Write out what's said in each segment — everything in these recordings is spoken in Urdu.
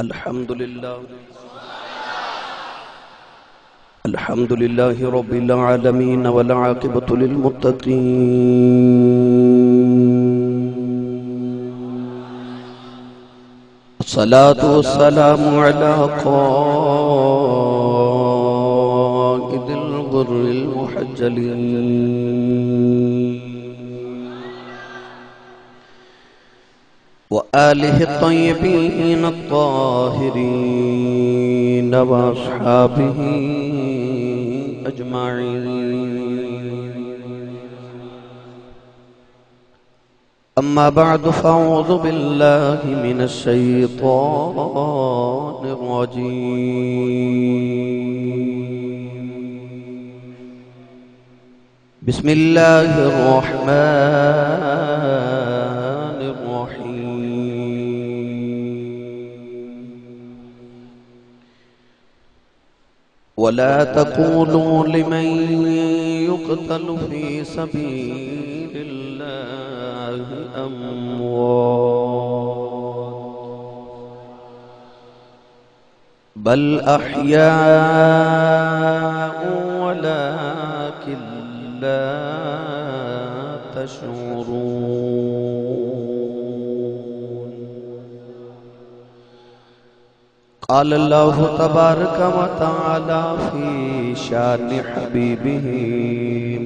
الحمد لله رب العالمين والعاقبة للمتقين الصلاة والسلام على قائد الغر المحجلين وآله الطيبين الطاهرين وأصحابه أجمعين. أما بعد فأعوذ بالله من الشيطان الرجيم. بسم الله الرحمن الرحيم. ولا تقولوا لمن يقتل في سبيل الله أموات بل أحياء ولكن لا تشعرون. قال الله تبارك وتعالى في شان حبيبه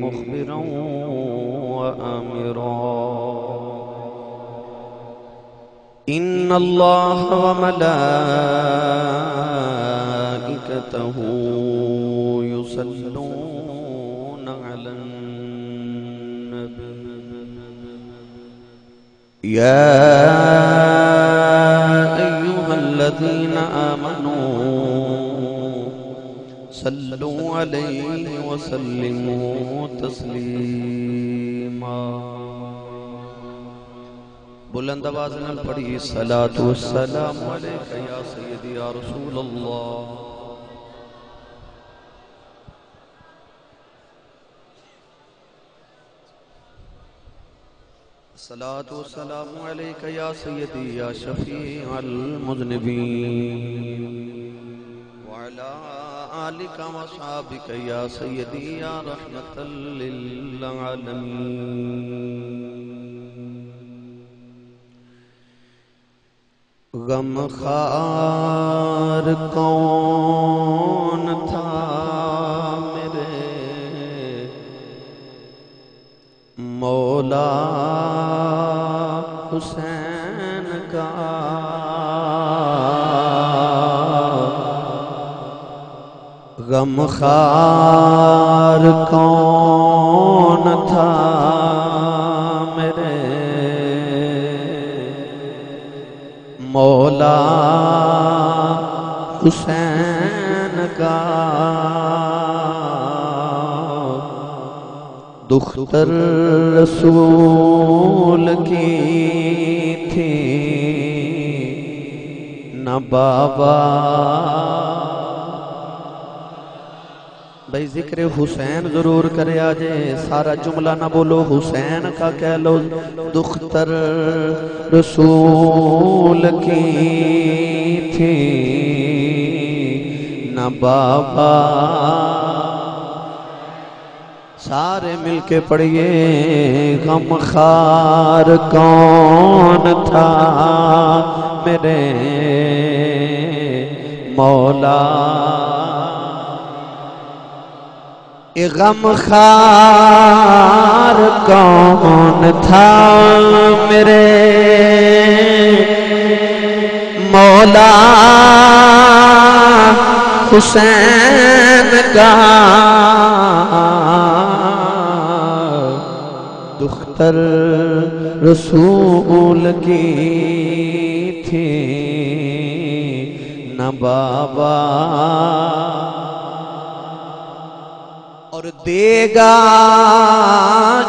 مخبرا وآمرا: إن الله وملائكته يصلون على النبي يا أيها الذين آمنوا صلوا عليه وسلموا تسليما. بلند آواز نال پڑھی صلاۃ والسلام علیک یا سیدی یا رسول اللہ. صلاۃ والسلام علیک یا سیدی یا شفیع المذنبین وعلی آلک وصحابک یا سیدی یا رحمت للعالمین. غم خار کون تھا میرے مولا حسین کا، غم خار کون تھا میرے مولا حسین کا. دختر رسول کی تھی نہ بابا. بھائی ذکر حسین ضرور کرے آجے، سارا جملہ نہ بولو، حسین کا کہہ لو. دختر رسول کی تھی نہ بابا. سارے مل کے پڑھئے: غم خار کون تھا میرے مولا. غم خار کون تھا میرے مولا حسین کا. دختر رسول کی تھی نہ بابا. اور دے گا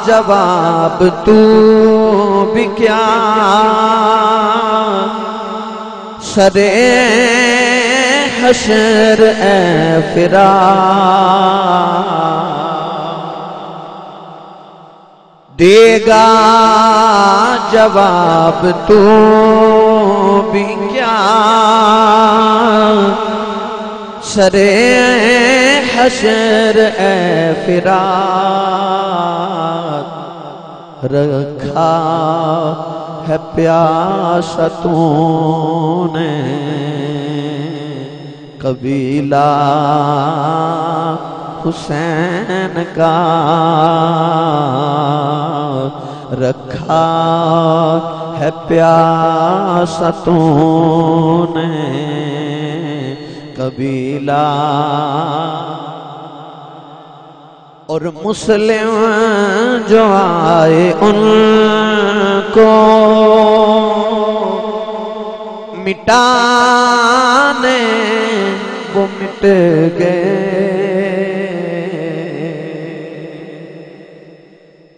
جواب تو بھی کیا سرے حشر اے فراق. دے گا جواب تو بھی کیا سرے حشر اے فرات رکھا ہے پیاسا تو نے قبیلہ حسین کا رکھا ہے پیاسا تو نے قبیلہ اور مسلم جو آئے ان کو مٹانے وہ مٹ گئے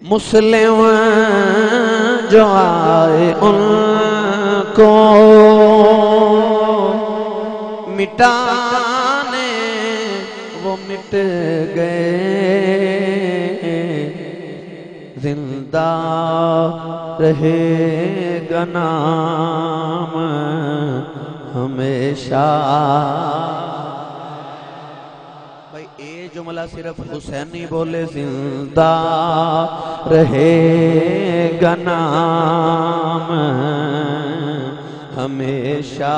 مسلم جو آئے ان کو مٹانے وہ مٹ گئے زندہ رہے گا نام ہمیشہ بھائی اے جملہ صرف حسین نہیں بولے زندہ رہے گا نام ہمیشہ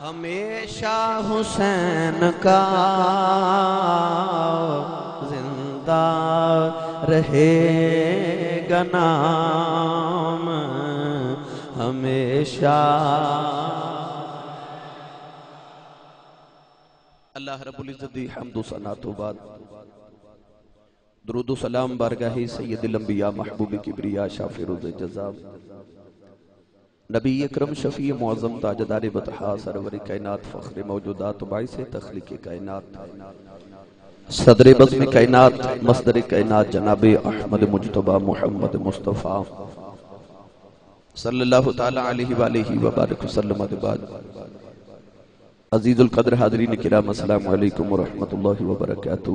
ہمیشہ حسین کا زندہ رہے گا نام ہمیشہ اللہ رب العزت دی حمد و ثنا تو بعد درود و سلام بارگاہ سید الانبیاء محبوب کبریا شافع روز جزا نبی اکرم شفیع معظم تاجدار بطحا سرور کائنات فخر موجودات باعث تخلیق کائنات صدر بزم کائنات مصدر کائنات جناب احمد مجتبی محمد مصطفیٰ صلی اللہ تعالی علیہ وآلہ وبارک وسلم بعد عزیز القدر حاضرین کرام السلام علیکم ورحمت اللہ وبرکاتہ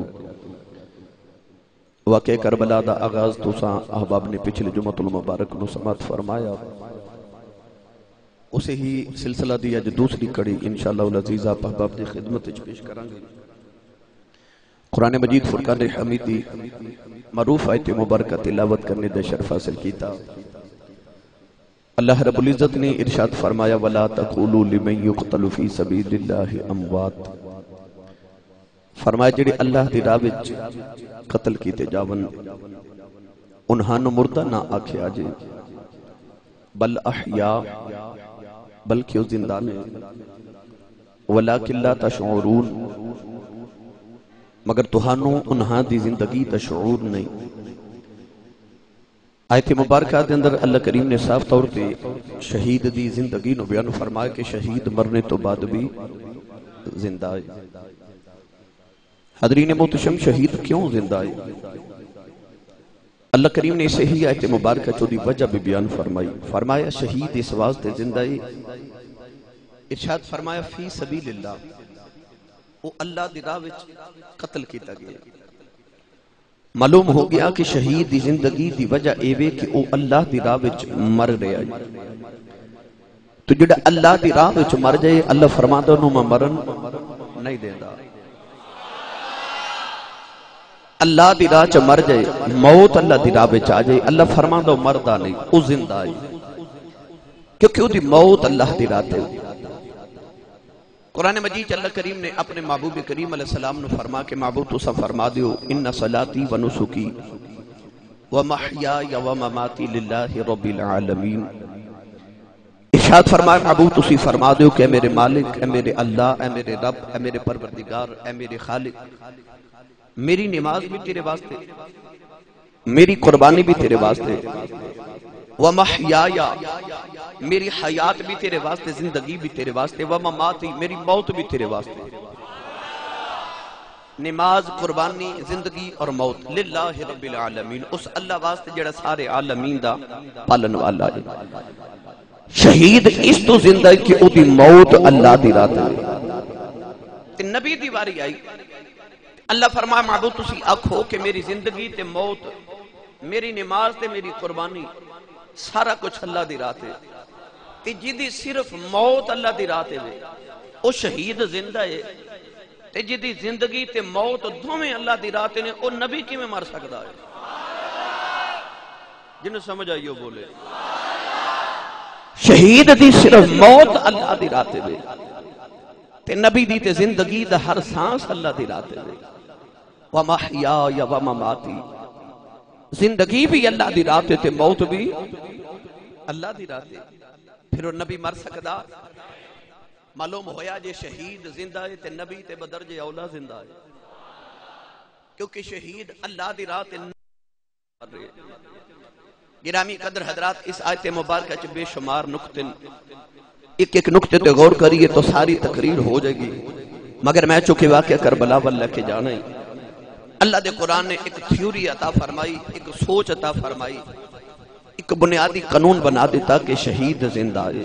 واقع کربلا دا آغاز تو ساں احباب نے پچھلے جمعۃ المبارک نو سماعت فرمایا اسے ہی سلسلہ دیا جو دوسری کڑی انشاءاللہ العزیز آپ احباب نے خدمت پیش کریں گے قرآن مجید فرقان حمیدی معروف آیت مبارکہ تلاوت کرنے دے شرف حاصل کیتا اللہ رب العزت نے ارشاد فرمایا وَلَا تَقُولُوا لِمَنْ يُقْتَلُ فِي سَبِيلِ اللَّهِ أَمْوَاتٍ فرمایا جڑے اللہ دی راہ وچ قتل کیتے جاون انہاں نو مردہ نہ آکھے آجے بل احیاء بلکہ وہ زندہ نے وَلَكِنْ لَا تَشْعُرُونَ مگر تہانوں انہاں دی زندگی تشعور نہیں آیت مبارکہ دے اندر اللہ کریم نے صاف طور پہ شہید دی زندگی نو بیان فرمایا کہ شہید مرنے تو بعد بھی زندہ ہے حضرین محتشم شہید کیوں زندہ ہے اللہ کریم نے اسے ہی آیت مبارکہ چودی وجہ بھی بیان فرمائی فرمایا شہید اس واسطے زندہ ہے ارشاد فرمایا فی سبیل اللہ وہ اللہ دی راہ وچ قتل کیتا گیا معلوم ہو گیا کہ شہید دی زندگی دی وجہ ایوے کہ وہ اللہ دی راہ وچ مر رہا ہے تو جڑا اللہ دی راہ وچ مر جائے اللہ فرماتا انہوں میں مرن نہیں دینا اللہ دی راہ چ مر جائے موت اللہ دی راہ وچ آ جائے اللہ فرماتا مردہ نہیں وہ زندہ ہے کیونکہ وہ دی موت اللہ دی راہ تے قرآن مجید اللہ کریم نے اپنے محبوب کریم علیہ السلام نے فرما کہ محبوب تو سا فرما دیو ان صلاتی و نسکی و محیای و مماتی للہ رب العالمین ارشاد فرمائے محبوب تو سی فرما دیو کہ اے میرے مالک اے میرے اللہ اے میرے رب اے میرے پروردگار اے میرے خالق میری نماز بھی تیرے واسطے میری قربانی بھی تیرے واسطے وَمَحْيَايَا میری حیات بھی تیرے واسطے زندگی بھی تیرے واسطے وَمَمَاتِي میری موت بھی تیرے واسطے نماز قربانی زندگی اور موت للہ رب العالمین اس اللہ واسطے جڑا سارے عالمین دا پالن والا ہے شہید اس تو زندہ ہے کہ او دی موت اللہ دی رات ہے نبی دیواری آئی اللہ فرمایا معبود تسی آکھو کہ میری زندگی تے موت میری نماز تے میری قربانی سارا کچھ اللہ دی رات ہے تے جیدی صرف موت اللہ دی رات ہے او شہید زندہ ہے تے جدی زندگی تے موت دوویں اللہ دی راہ تے نے او نبی کیویں مر سکدا ہے؟ جنوں سمجھ آئیو بولے شہید دی صرف موت اللہ دی راہ تے وے تے نبی دی تے زندگی دا ہر سانس اللہ دی راہ تے وے وَمَحْيَايَ وَمَمَاتِي زندگی بھی اللہ دی راہ تے موت بھی اللہ دی راہ تے پھر وہ نبی مر سکدا؟ معلوم ہویا جے شہید زندہ ہے تے نبی تے بدرجہ اولا زندہ ہے کیونکہ شہید اللہ دی راہ تے گرامی قدر حضرات اس آیت مبارکہ چ بے شمار نقطے ایک ایک نقطے تے غور کریے تو ساری تقریر ہو جائے گی مگر میں چونکہ واقعہ کربلا واللہ کے جانا ہی اللہ دے قرآن نے ایک تھیوری عطا فرمائی ایک سوچ عطا فرمائی ایک بنیادی قانون بنا دیتا کہ شہید زندہ ہے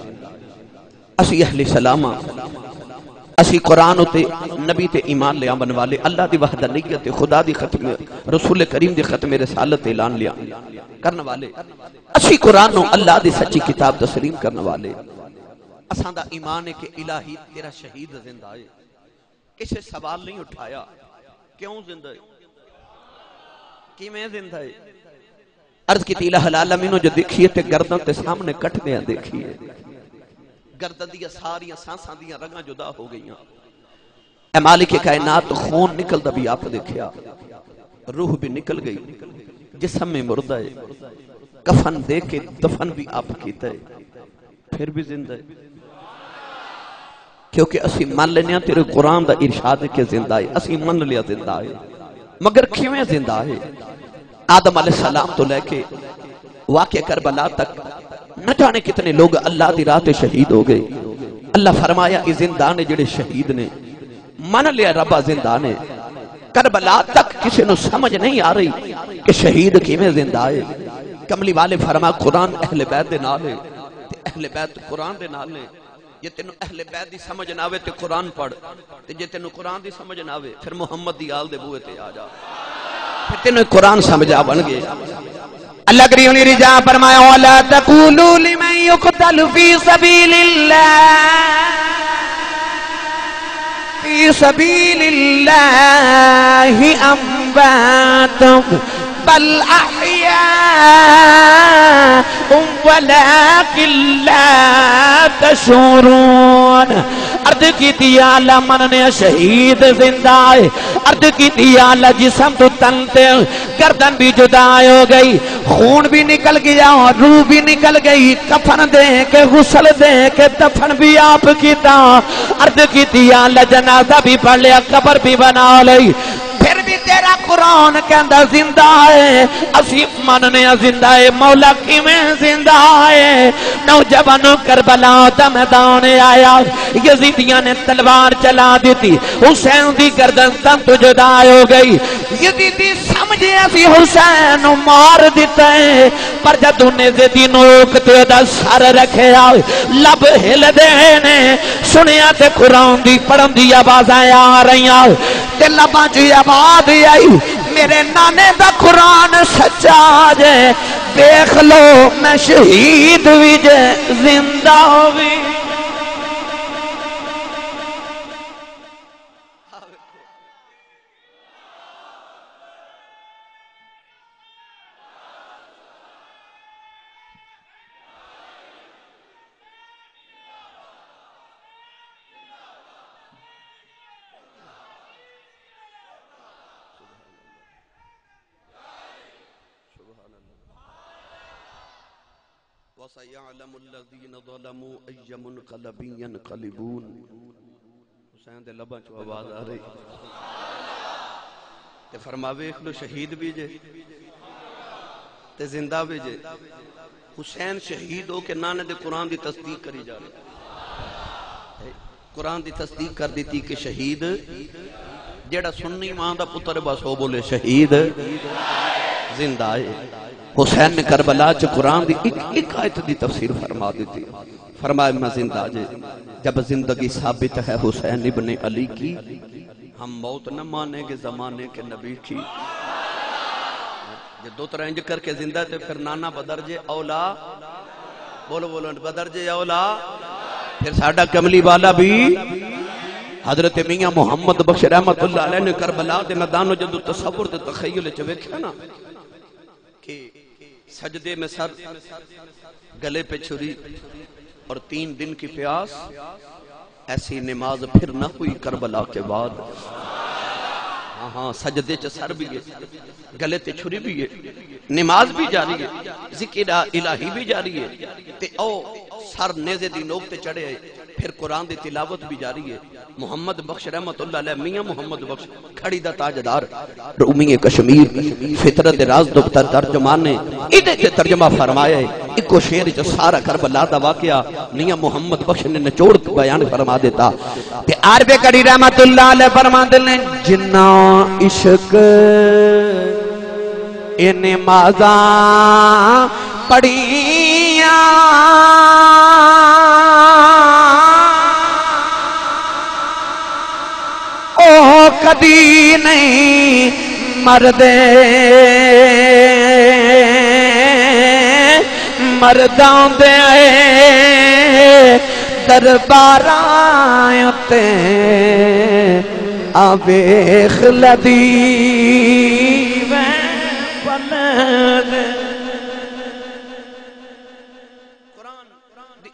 اسی اہل سلامہ اسی قرآن تے نبی تے ایمان لیا بن والے اللہ دی وحدانیت خدا دی ختم رسول کریم دی ختم رسالت اعلان لیا کرنے والے اسی قرآن نو اللہ دی سچی کتاب تسلیم کرنے والے اساں دا ایمان ہے کہ الہی تیرا شہید زندہ ہے کسے سوال نہیں اٹھایا کیوں زندہ ہے کی میں زندہ ہے عرض کی الہ العالمین جو دیکھیے تے گردن تے سامنے کٹ دیا دیکھیے گردن دیا ساریاں سانساں دیا رنگاں جدا ہو گئیاں اے مالک کائنات خون نکل دا بھی آپ دیکھیا روح بھی نکل گئی جسم میں مردہ ہے کفن دے کے دفن بھی آپ کیتا ہے پھر بھی زندہ ہے کیونکہ اسی مان لینے ہیں تیرے قرآن دا ارشاد کے زندہ ہے اسی مان لیا زندہ ہے مگر کیویں زندہ ہے آدم علیہ السلام تو لے کے واقع کربلا تک نہ جانے کتنے لوگ اللہ دی راہ تے شہید ہو گئے اللہ فرمایا ای زندہ نے جڑے شہید نے من لیا ربا زندہ نے کربلا تک کسی نو سمجھ نہیں آ رہی کہ شہید کیویں زندہ ہے کملی والے فرما قرآن اہل بیت دے نال ہے اہل بیت قرآن دے نال ہے یہ تینو اہل بیت دی سمجھ نہ آوے تے قرآن پڑھ تے جے تینو قرآن دی سمجھ نہ آوے پھر محمد دی آل دے بوئے تے آ جا پھر تینو قرآن سمجھا بن گئے اللہ کریم نے رجا فرمایا وَلَا تَقُولُوا لِمَنْ يُقْتَلُ فِي سَبِيلِ اللَّهِ أَمْوَاتٌ بَلْ أَحْيَاءٌ وَلَكِنْ لَا تَشْعُرُونَ عرض کی دیا اللہ مننے شہید زندہ ہے عرض کی دیا اللہ جسم تو تنتے گردن بھی جدا ہو گئی خون بھی نکل گیا اور روح بھی نکل گئی کفن دے کے غسل دے کے دفن بھی آپ کیتا عرض کی دیا اللہ جنازہ بھی پڑھ لیا قبر بھی بنا لئی پھر بھی تیرا قرآن کہندہ زندہ ہے اسی مننے زندہ ہے مولا کی میں زندہ ہے نوجوانوں کربلا دا میدان آیا یزیدیاں نے تلوار چلا دیتی حسین دی گردن تن تو جدا ہو گئی یزیدی سمجھے اسی حسین مار دیتا ہے پر جب انہیں زیدین روکتے دا سر رکھے آئے لب ہل دینے سنیا تے قرآن دی پڑھن دی آوازیں آ رہی آئے تے لباں جی آواز آئی میرے نانے دا قرآن سچا جے دیکھ لو میں شہید بھی جے زندہ بھی وَسَيَعْلَمُ الَّذِينَ ظَلَمُوا أَيَّ مُنْقَلَبٍ يَنْقَلِبُونَ حسین دے لباں چو آواز آ رہی تے فرماوے ایک لو شہید بھی جے تے زندہ بھی جے حسین شہید ہو کے نانے دے قرآن دی تصدیق کری جا رہی قرآن دی تصدیق کر دیتی کہ شہید جیڑا سنی ماں دا پتر بس ہو بولے شہید زندہ ہے حسین نے کربلا چ قرآن دی ایک آیت دی تفسیر فرما دیتی فرمایا میں زندہ جے جب زندگی ثابت ہے حسین ابن علی کی ہم موت نہ مانیں گے زمانے کے نبی کی جب دو طرح انج کر کے زندہ تھے پھر نانا بدرجے اولا بولو بدرجے اولا پھر ساڑھا کملی والا بھی حضرت میاں محمد بخش رحمت اللہ علیہ نے کربلا دے میدانوں جدو تصور دے تخیل چ ویکھیا نا کہ سجدے میں سر، گلے پہ چھری اور 3 دن کی پیاس، ایسی نماز پھر نہ ہوئی کربلا کے بعد۔ ہاں سجدے چ سر بھی ہے، گلے تے چھری بھی ہے، نماز بھی جاری ہے، ذکر الہی بھی جاری ہے، تے او سر نیزے دی نوک تے چڑھے ہے، پھر قرآن دی تلاوت بھی جاری ہے۔ محمد بخش رحمت اللہ علیہ، میاں محمد بخش کھڑی دا تاجدار رومی کشمیر فطرت راز دکتر ترجمان نے ادھے تے ترجمہ فرمایا ہے۔ ایک شعر جو سارا کربلا دا واقعہ میاں محمد بخش نے نچوڑ بیان فرما دیتا کہ عارف کڑی رحمت اللہ علیہ فرما دلیں جنہ عشق اے نمازاں پڑھیاں او کدی نہیں مردے مرداں دے درباراں تے آویخ لدی قرآن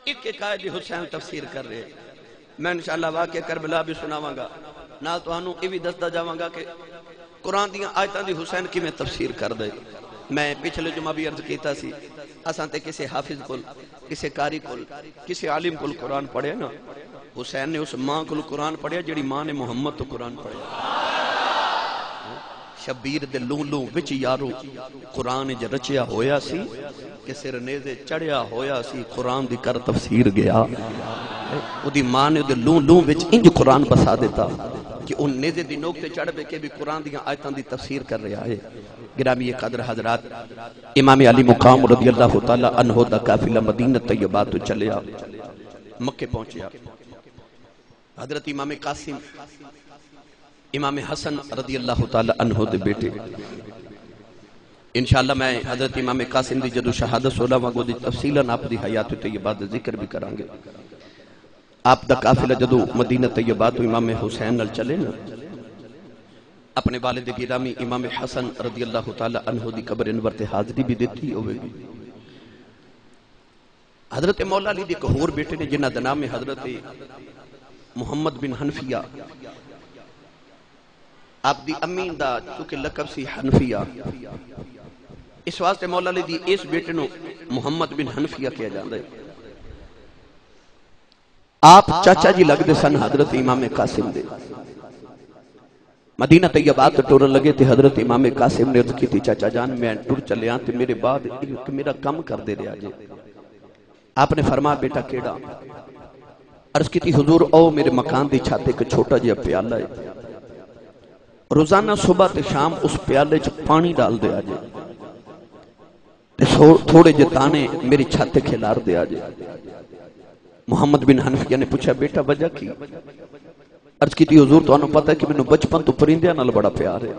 ایک آیت حسین تفسیر کر رہے ہیں۔ میں انشاءاللہ واقعہ کربلا بھی سناواں گا، نہ تو انہوں یہ بھی دستا جاواں گا کہ قرآن دیاں آیتاں دی حسین کی میں تفسیر کر دے۔ میں پچھلے جمعہ بھی عرض کیتا سی، اساں تے کسی حافظ کل، کسی قاری کل، کسی عالم کل قرآن پڑھے نا، حسین نے اس ماں کل قرآن پڑھیا جڑی ماں نے محمد تو قرآن پڑھیا۔ شبیر دے لوں لوں وچ یارو قرآن ج رچیا ہویا سی کہ سر نیزے چڑھیا ہویا سی، قرآن دی کر تفسیر گیا۔ او دی ماں نے دے لوں لوں وچ انج قرآن بسا دیتا کہ ان نیزے دی نوک تے چڑھ بے کے بھی قرآن دیاں آیتاں دی تفسیر کر رہا ہے۔ گرامی قدر حضرات، امام علی مقام رضی اللہ تعالی عنہ دا قافلہ مدینہ طیبہ تو چلیا، مکے پہنچیا۔ حضرت امام قاسم، امام حسن رضی اللہ تعالی عنہ دے بیٹے، انشاءاللہ میں حضرت امام قاسم دی جدو شہادت سولہ وگو دی تفصیلاً آپ دی حیات طیبہ دا ذکر بھی کرانگے۔ آپ دا قافلہ جدو مدینہ طیبہ تو امام حسین نل چلے نا، اپنے والد گرامی امام حسن رضی اللہ تعالی عنہ دی قبر انور تے حاضری بھی دیتی ہوئے گی۔ حضرت مولا علی دی کہور بیٹے نے جنہ دا نام حضرت محمد بن حنفیہ، آپ دی امین دا چونکہ لقب سی حنفیہ، اس واسطے مولا علی دی اس بیٹے نو محمد بن حنفیہ کیا جاندہ ہے۔ آپ چاچا جی لگ دے سن حضرت امام قاسم دے، مدینہ طیبہ ٹورن لگے تھے۔ حضرت امام قاسم نے عرض کی تھی چاچا جان میں ٹور چلے آن تے میرے بعد میرا کم کر دے رہے آجے۔ آپ نے فرمایا بیٹا کیڑا؟ عرض کی تھی حضور او میرے مکان دی چھاتے کا چھوٹا جیا پیالہ ہے، روزانہ صبح تے شام اس پیالے چ پانی ڈال دے آجے، تھوڑے جے دانے میری چھاتے کھلار دے آجے۔ محمد بن حنفیہ نے پوچھا بیٹا وجہ کی؟ عرض کی تھی حضور تو انہوں پتہ ہے کہ میں بچپن تو پرندیاں نال بڑا پیار ہے،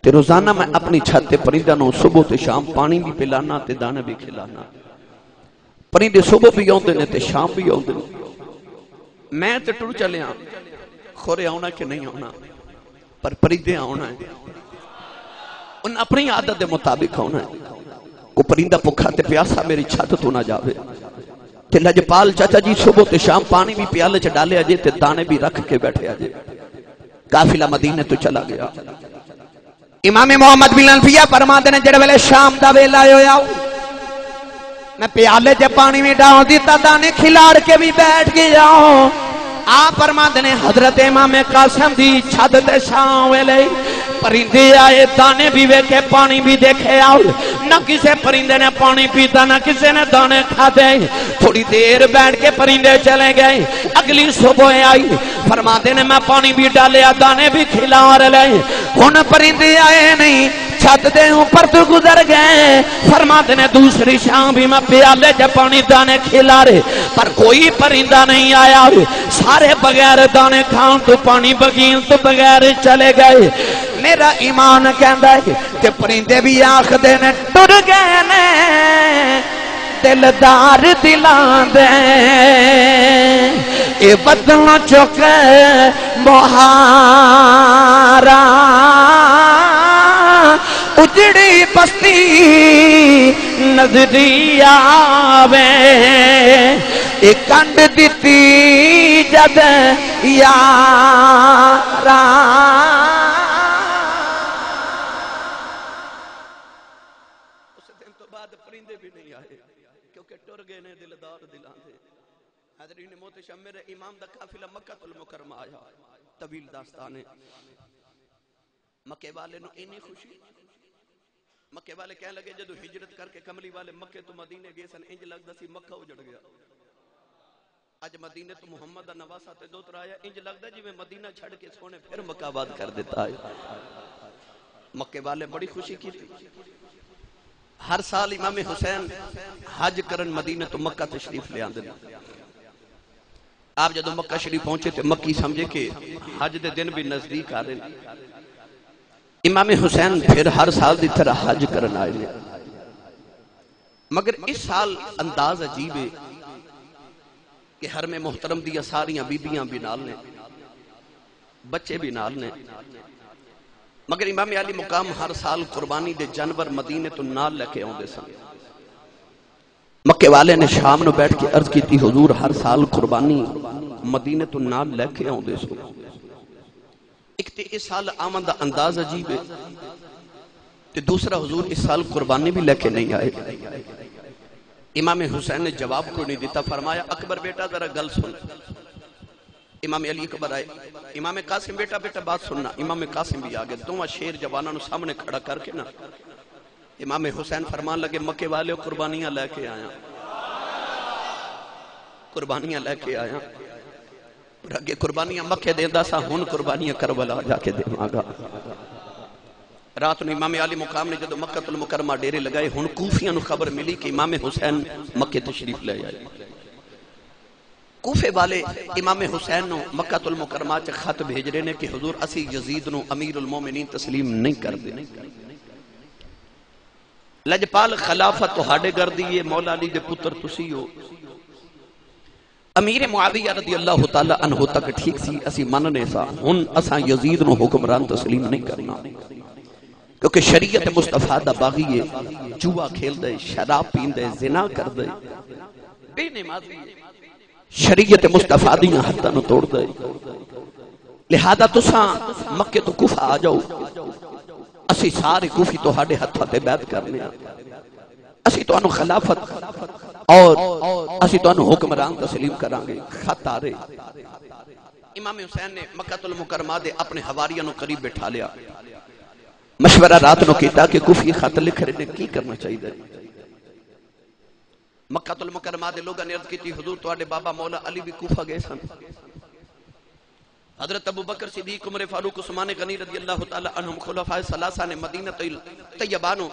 تے روزانہ میں اپنی چھاتے پرندیاں نو صبح تے شام پانی بھی پلانا تے دانے بھی کھلانا۔ پرندے صبح بھی آؤں دینے تے شام بھی آؤں دینے، میں تے ٹر چلے آن خورے آؤنا کہ نہیں آؤنا، پر پرندے آؤنا ہے، ان اپنی عادت دے مطابق آؤنا ہے۔ کو پرندہ پکھا تے پیاسا میری چھت تو نہ جاوے، تے لجپال چاچا جی صبح تے شام پانی بھی پیالے چ ڈالے آجے تے دانے بھی رکھ کے بیٹھے آجے۔ قافلہ مدینے تو چلا گیا۔ امام محمد بن حنفیہ فرماتے ہیں جڑے ویلے شام دا ویلا ہویا میں پیالے چ پانی بھی ڈال دیتا دانے کھلار کے بھی بیٹھ گیا۔ آپ فرماتے ہیں حضرت امام قاسم دی چھت تے شام ویلے پرندے آئے دانے بھی ویکھے پانی بھی دیکھے آؤ، نہ کسے پرندے نے پانی پیتا نہ کسے نے دانے کھا دے۔ تھوڑی دیر بیٹھ کے پرندے چلے گئے، اگلی صبح آئی فرماتے ہیں میں پانی بھی ڈالیا دانے بھی کھلا لے، ہن پرندے آئے نہیں چھت دے اوپر تو گزر گئے۔ فرماتے ہیں دوسری شام بھی میں پیالے جب پانی دانے کھلا رہے پر کوئی پرندہ نہیں آیا، سارے بغیر دانے کھان تو پانی بغیر تو بغیر چلے گئے۔ میرا ایمان کہندا ہے کہ پرندے بھی آنکھ دینے ٹر گئے نے دلدار دلان دے، اے وطن چک بہارا اجڑی بستی نظری آوے اے کنڈ دیتی جد یارا اس دن تو بعد پرندے بھی نہیں آئے کیونکہ ٹر گئے نے دلدار دلان دے حضرین محتشم میرے امام دا قافلہ مکہ المکرمہ آیا طویل داستانے مکے والے نو اینی خوشی مکے والے کہنے لگے جدو ہجرت کر کے کملی والے مکے تو مدینے گئے سن انج لگدا سی مکہ اجڑ گیا اج مدینے تو محمد دا نواسا تے دوتر آیا انج لگدا جی میں مدینہ چھڑ کے سونے پھر مکہ آباد کر دیتا ہے مکے والے بڑی خوشی کی تھی ہر سال امام حسین حج کرن مدینہ تو مکہ تشریف لے آندے آپ جدو مکہ شریف پہنچے تھے مکی سمجھے کہ حج دے دن بھی نزدیک آ رہے امام حسین پھر ہر سال دی طرح حج کرن آئے لے مگر اس سال انداز عجیب ہے کہ حرم محترم دیا ساریاں بیبیاں بھی نال نے بچے بھی نال نے مگر امام علی مقام ہر سال قربانی دے جانور مدینے تو نال لے کے آؤں دے سن مکے والے نے شام نو بیٹھ کے عرض کی تھی حضور ہر سال قربانی مدینے تو نال لے کے آؤں دے سن ایک تے اس سال آمن دا انداز عجیب ہے تے دوسرا حضور اس سال قربانی بھی لے کے نہیں آئے امام حسین نے جواب کو نہیں دیتا فرمایا اکبر بیٹا ذرا گل سن امام علی اکبر آئے امام قاسم بیٹا بات سننا امام قاسم بھی آگے دونوں شیر جوانوں نے سامنے کھڑا کر کے نا امام حسین فرمان لگے مکے والے قربانیاں لے کے آیا قربانیاں لے کے آیا رگے قربانیاں مکے دیندہ سا ہن قربانیاں کربلا جا کے دے مانگا رات نے امام علی مقام نے جدو مکہ المکرمہ ڈیرے لگائے ہن کوفیاں نو خبر ملی کہ امام حسین مکے تشریف لے آئے کوفے والے امام حسین نو مکہ المکرمہ چ خط بھیج رہے نے کہ حضور اسی یزید نو امیر المومنین تسلیم نہیں کر دے لجپال خلافت تو ہاڑے گر دیئے مولا علی دے پتر تسی ہو امیر معاویہ رضی اللہ تعالی عنہ تک ٹھیک سی اسی مننے سا ہن اساں یزید نو حکمران تسلیم نہیں کرنا کیونکہ شریعت مصطفیٰ دا باغی ہے جوا کھیل دے شراب پین دے زنا کر دے بے نمازی شریعت مصطفیٰ دیاں حتہ نو توڑ دے لہذا تساں مکہ تو کوفہ آ جاؤ اسی سارے کوفی تو ہاڑے ہتھا تے بیعت کرنے اسی تو انو خلافت اور اسی تو انو حکمران تسلیم کرانگے خط آ رہے امام حسین نے مکہ المکرمہ دے اپنے حواریوں نو قریب بٹھا لیا مشورہ رات نو کیتا کہ کوفی خط لکھ رہے نے کی کرنا چاہیے دے مکہ المکرمہ دے لوگاں نے عرض کی تھی حضور تو آڑے بابا مولا علی بھی کوفہ گئے سن حضرت ابو بکر صدیق عمر فاروق عثمان غنی رضی اللہ تعالی عنہم خلفائے ثلاثہ نے مدینہ طیبانو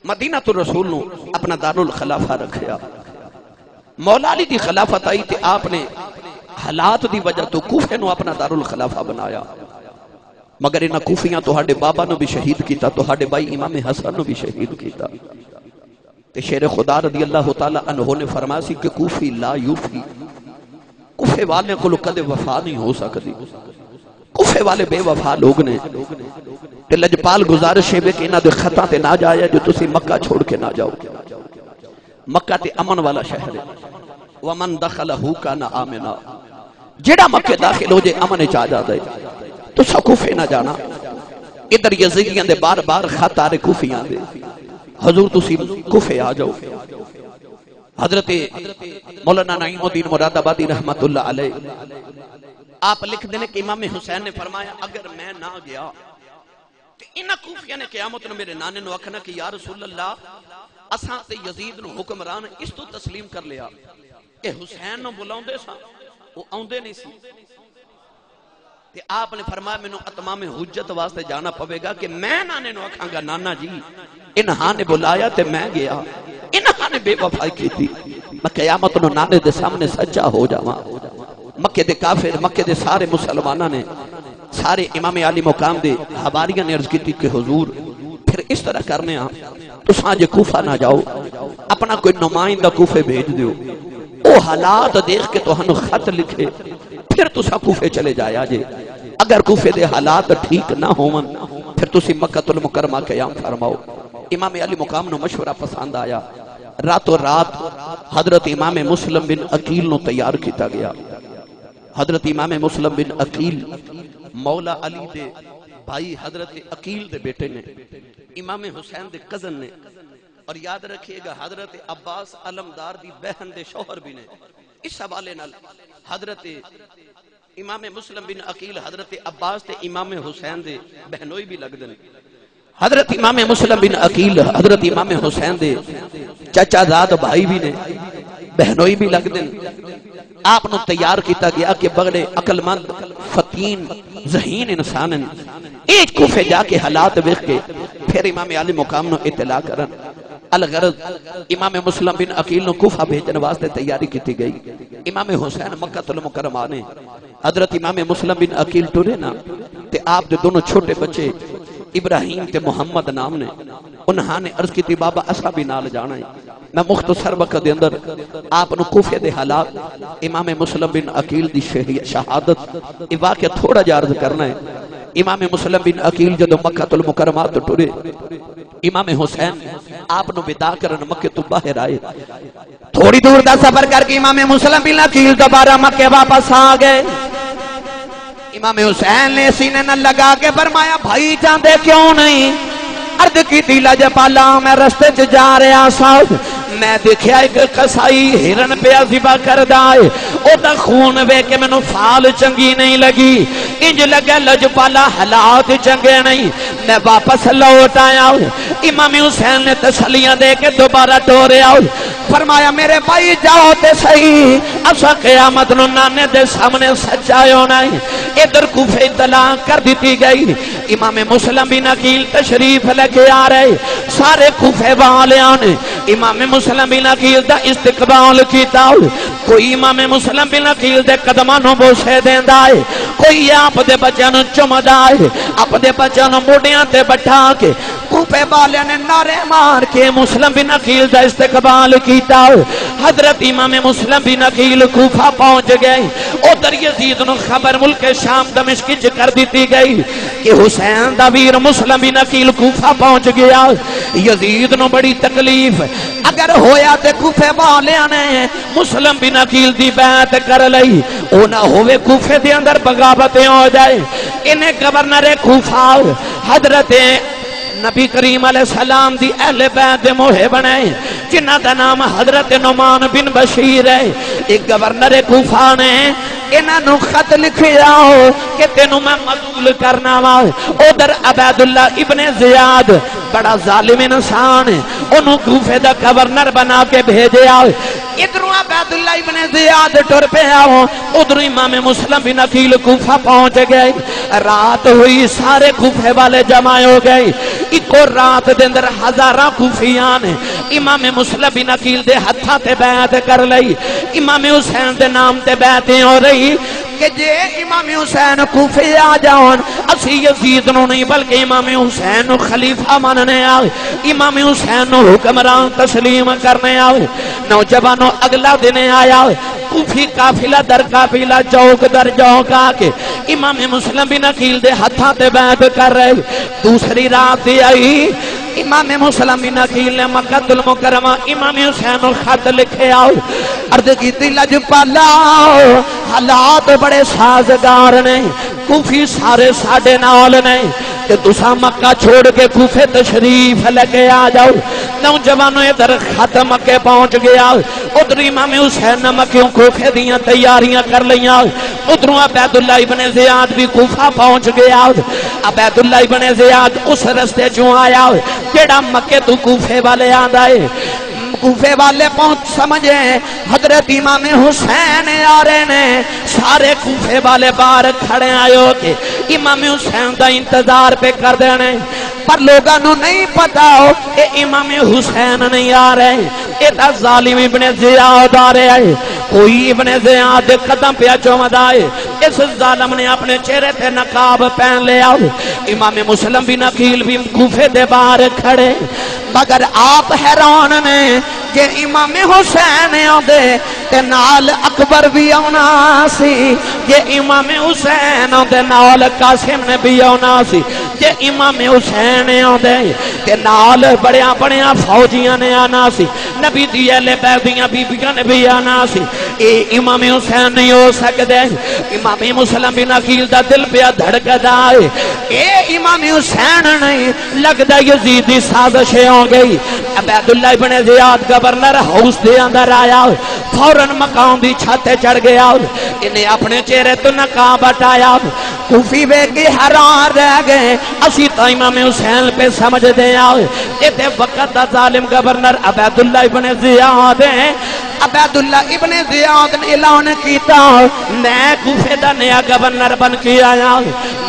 مدینہ الرسول نو اپنا دار الخلافہ رکھیا مولا علی دی خلافت آئی تے آپ نے حالات دی وجہ تو کوفے نو اپنا دار الخلافہ بنایا مگر انہاں کوفیاں تو ہاڑے بابا نو بھی شہید کیتا تو ہاڑے بھائی امام حسن نو بھی شہید کیتا تے شیر خدا رضی اللہ تعالی عنہ نے فرمایا سی کہ کوفی لا یوفی کوفے والے کو کدے وفا نہیں ہو سکتی کوفے والے بے وفا لوگ نے تے لجپال گزارش ہے کہ انہاں دے خطاں تے نہ جایا جو تسی مکہ چھوڑ کے نہ جاؤ مکہ تے امن والا شہر ہے ومن دخلہ کان آمنا جڑا مکہ داخل ہو جائے امن چ آ جاتا ہے تو کوفے نہ جانا ادھر یزیدیاں دے بار بار خط آ رہے کوفیاں دے حضور تسی کوفے آ جاؤ حضرت مولانا نعیم الدین مراد آبادی رحمت اللہ علیہ آپ لکھ دینے کہ امام حسین نے فرمایا اگر میں نہ گیا تو انہاں کوفیاں نے قیامت نے میرے نانے نو آکھنا کہ یا رسول اللہ اساں تے یزید نو حکمران اس تو تسلیم کر لیا کہ حسین نو بلاؤں دے سا وہ آؤں دے نہیں سی تے آپ نے فرمایا میں نو اتمام حجت واسطے جانا پوے گا کہ میں نانے نو آکھاں گا نانا جی انہاں نے بلایا تے میں گیا انہاں نے بے وفائی کی تھی میں قیامت نو نانے دے سامنے سچا ہو جاواں مکہ دے کافر مکہ دے سارے مسلمانہ نے سارے امام علی مقام دے حواریہ نے عرض کی تھی کہ حضور پھر اس طرح کرنے تو سانجے کوفہ نہ جاؤ اپنا کوئی نمائندہ کوفے بھیج دیو او حالات دیکھ کے تو ہن خط لکھے پھر تسا کوفے چلے جایا جے اگر کوفے دے حالات ٹھیک نہ ہون پھر تسی مکہ المکرمہ قیام فرماؤ امام علی مقام نو مشورہ پسند آیا راتوں رات حضرت امام مسلم بن عقیل نو تیار کیتا گیا حضرت امام مسلم بن عقیل مولا علی دے بھائی حضرت عقیل دے بیٹے نے امام حسین دے کزن نے اور یاد رکھیے گا حضرت عباس علمدار دی بہن دے شوہر بھی نے اس حوالے نال حضرت امام مسلم بن عقیل حضرت عباس تے امام حسین دے بہنوئی بھی لگ دن حضرت امام مسلم بن عقیل حضرت امام حسین دے چچا زاد بھائی بھی نے بہنوئی بھی لگ دن آپ نو تیار کیتا گیا کہ بڑے عقل مند فتین ذہین انسان ایک کوفے جا کے حالات ویکھ کے پھر امام علی مقام نو اطلاع کرن الغرض امام مسلم بن عقیل نو کوفہ بھیجن واسطے تیاری کیتی گئی امام حسین مکہ المکرمہ نے حضرت امام مسلم بن عقیل ٹرے نا تے آپ دے دونوں چھوٹے بچے ابراہیم تے محمد نام نے انہاں نے عرض کی بابا اسا بھی نال جانا ہے میں مختصر وقت دے اندر آپ نو کوفے دے حالات امام مسلم بن عقیل دی شہادت یہ واقعہ تھوڑا جا عرض کرنا ہے امام مسلم بن عقیل جدو مکہ المکرمہ تو ٹرے امام حسین آپ نو ودا کرن مکہ تو باہر آئے تھوڑی دور دا سفر کر کے امام مسلم بن عقیل دوبارہ مکہ واپس آ گئے امام حسین نے سینے نہ لگا کے فرمایا بھائی جاندے کیوں نہیں عرض کی تھی لجپالا میں رستے چ جا رہا سا میں دیکھیا ایک قصائی ہرن پہ ذبح کردا ہے او دا خون وے کے مینوں فال چنگی نہیں لگی انج لگا لجپالا حالات چنگے نہیں میں واپس لوٹ آیا امام حسین نے تسلیاں دے کے دوبارہ ٹوریا فرمایا میرے بھائی جاؤ تے صحیح اسا قیامت نو نانے دے سامنے سچائے ہونا ہے ادھر کوفے اطلاع کر دیتی گئی امام مسلم بن عقیل تشریف لے کے آ رہے سارے کوفے والیاں نے امام مسلم بن عقیل دا استقبال کیتا کوئی امام مسلم بن عقیل دے قدماں نو بوسے دیندا ہے کوئی آپ دے بچیاں نو چمدا ہے اپنے بچیاں نو موڈیاں تے بٹھا کے کوفے والیاں نے نعرے مار کے مسلم بن عقیل دا استقبال کیتا حضرت امام مسلم بن عقیل کوفہ پہنچ گئے ادھر یزید نو خبر ملک شام دمشق چ کر دیتی گئی کہ حسین دا ویر مسلم بن عقیل کوفہ پہنچ گیا یزید نو بڑی تکلیف اگر ہویا تے کوفے والیاں نے مسلم بن عقیل دی بیعت کر لئی او نہ ہوے کوفے دے اندر بغاوتیں ہو جائے انہیں گورنر کوفہ حضرت نبی کریم علیہ السلام دی اہل بیت دے موہے بنے جنہ دا نام حضرت نعمان بن بشیر ہے ایک گورنر کوفہ نے انہاں نو خط لکھیا ہو کہ تینوں میں مذول کرنا وا ادھر عبید اللہ ابن زیاد بڑا ظالم انسان ہے انہوں کوفے دا گورنر بنا کے بھیجیا ادھروں عبید اللہ ابن زیاد ٹر پہ آؤ ادھر امام مسلم بن عقیل کوفہ پہنچ گئے رات ہوئی سارے کوفے والے جمع ہو گئے ایکو رات دے اندر ہزاراں کوفیان امام مسلم بن عقیل دے ہتھاں تے بیعت کر لئی امام حسین دے نام تے بیعتیں ہو رہی کہ جے امام حسین کوفے آ جاؤن اسی یزید نو نہیں بلکہ امام حسین نو خلیفہ ماننے آئے امام حسین نو حکمران تسلیم کرنے آئے نوجوانوں اگلا دن آیا کوفی قافلہ در قافلہ جوک در جوک آکے امام مسلم بن عقیل دے ہتھاں تے بیعت کر رہے دوسری رات دی آئی امام مسلم بن عقیل نے مکہ المکرمہ امام حسین نو خط لکھے آؤ عرض کی تھی لجپالا حالات بڑے سازگار نے کوفی سارے ساڑے نال نے کہ تسا مکہ چھوڑ کے کوفے تشریف لے کے آ جاؤ نوجوانوں ادھر خط مکے پہنچ گیا ادھر امام حسین نے مکیوں کوفے دیاں تیاریاں کر لیاں ادھروں عبید اللہ ابن زیاد بھی کوفہ پہنچ گیا عبید اللہ ابن زیاد اس رستے جو آیا کیڑا مکے تو کوفے والے آندا ہے کوفے والے پہنچ سمجھے حضرت امام حسین آ رہے نے سارے کوفے والے باہر کھڑے آئے ہو کہ امام حسین دا انتظار پہ کر دینے پر لوگاں نو نہیں پتا ہو کہ امام حسین نہیں آ رہے ایتا ظالم ابن زیاد آ رہے ہیں کوئی ابن زیاد قدم پہ چومدا ہے اس ظالم نے اپنے چہرے تے نقاب پہن لیا امام مسلم بھی نقیل بھی کوفے دے باہر کھڑے مگر آپ حیران نے کہ امام حسین آدھے تے نال اکبر بھی آنا سی یہ امام حسین آدھے نال قاسم نے بھی آنا سی یہ امام حسین آدھے تے نال بڑیاں بڑیاں فوجیاں نے آنا سی نبی دی اہل بیت دیاں بیبیاں نے بھی آنا سی اے امام حسین نہیں ہو سکدے امام مسلم بن عقیل دا دل پہ دھڑکدا ہے اے امام حسین نہیں لگدا یزید دی سازشیں ہو گئی عبیداللہ ابن زیاد گورنر ہاؤس دے اندر آیا فوراً مقام دی چھت چڑھ گیا انہیں اپنے چہرے تو نقاب ہٹایا کوفی بے کے حیران رہ گئے اسی تو امام حسین پہ سمجھ دیا اتے وقت دا ظالم گورنر عبیداللہ ابن زیاد ہے عبیداللہ ابن زیاد نے اعلان کیتا میں کوفے دا نیا گورنر بن کے آیا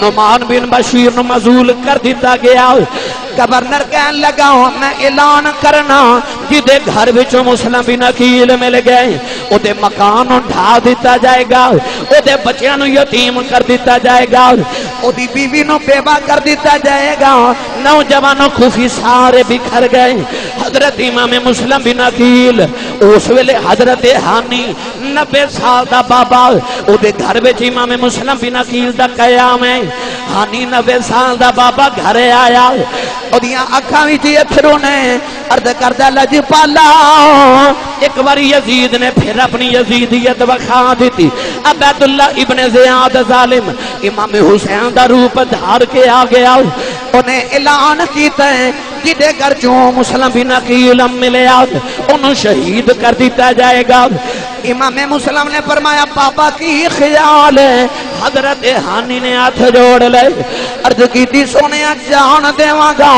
نعمان بن بشیر نو معزول کر دیتا گیا گورنر کہنے لگا میں اعلان کرنا جدے گھر وچوں مسلم بن عقیل مل گئے او دے مکان ڈھا دیتا جائے گا او دے بچیاں نو یتیم کر دیتا جائے گا او دی بیوی نو بیوہ کر دیتا جائے گا نوجوانوں خوفی سارے بکھر گئے حضرت امام مسلم بن عقیل اس ویلے حضرت ہانی 90 سال دا بابا او دے گھر وچ امام مسلم بن عقیل دا قیام ہے ہانی 90 سال دا بابا گھر آیا او دیاں اکھاں وچ اتھرو نے عرض کردہ لجپالا ایک بار یزید نے پھر اپنی یزیدیت وکھا دیتی عبیداللہ ابن زیاد ظالم امام حسین دا روپ دھار کے آ گیا انہیں اعلان کیتا ہے جدے گر جو مسلم بن عقیل ملے انہوں شہید کر دیتا جائے گا امام مسلم نے فرمایا پاپا کی خیال ہے حضرت ہانی نے ہاتھ جوڑ لے عرض کی سونے جان دیواں گا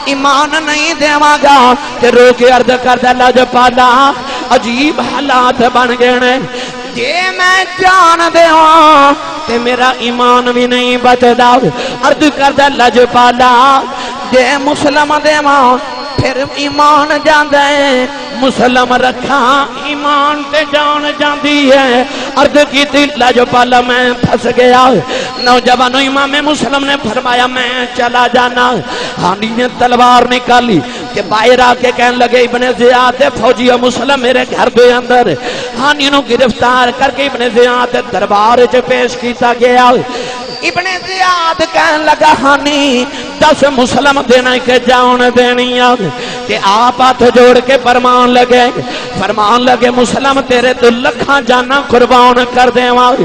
ایمان نہیں دیواں گا کہ رو کے عرض کردہ لجپالا عجیب حالات بن گئے جے میں جان دیواں تے میرا ایمان بھی نہیں بچدا عرض کردہ لجپالا جے مسلم دیواں پھر ایمان جاندے مسلم رکھا ایمان تے جان جاندی ہے عرض کی تھی لجپالا میں پھنس گیا نوجوانوں امام مسلم نے فرمایا میں چلا جانا ہانی نے تلوار نکالی کہ باہر آ کے کہنے لگے ابن زیاد فوجی مسلم میرے گھر دے اندر ہانی نو گرفتار کر کے ابن زیاد دربار چ پیش کیتا گیا ابن زیاد کہنے لگا ہانی 10 مسلم دینا کہ جان دینی آگ کہ آپ ہاتھ جوڑ کے فرمان لگے مسلم تیرے تو لکھاں جانا قربان کر دے آگ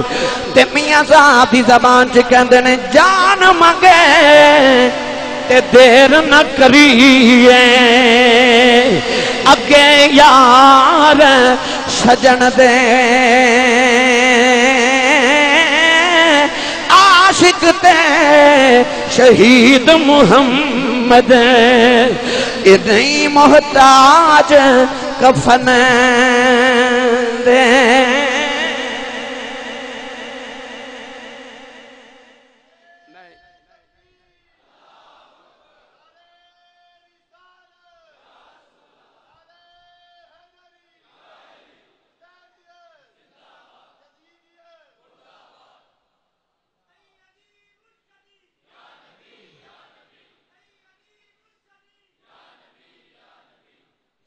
تے میاں صاحب دی زبان چ کہندے نے جان منگے تے دیر نہ کریے اگے یار سجن دے عاشق تے شہید محمد ادھیں محتاج کفن دے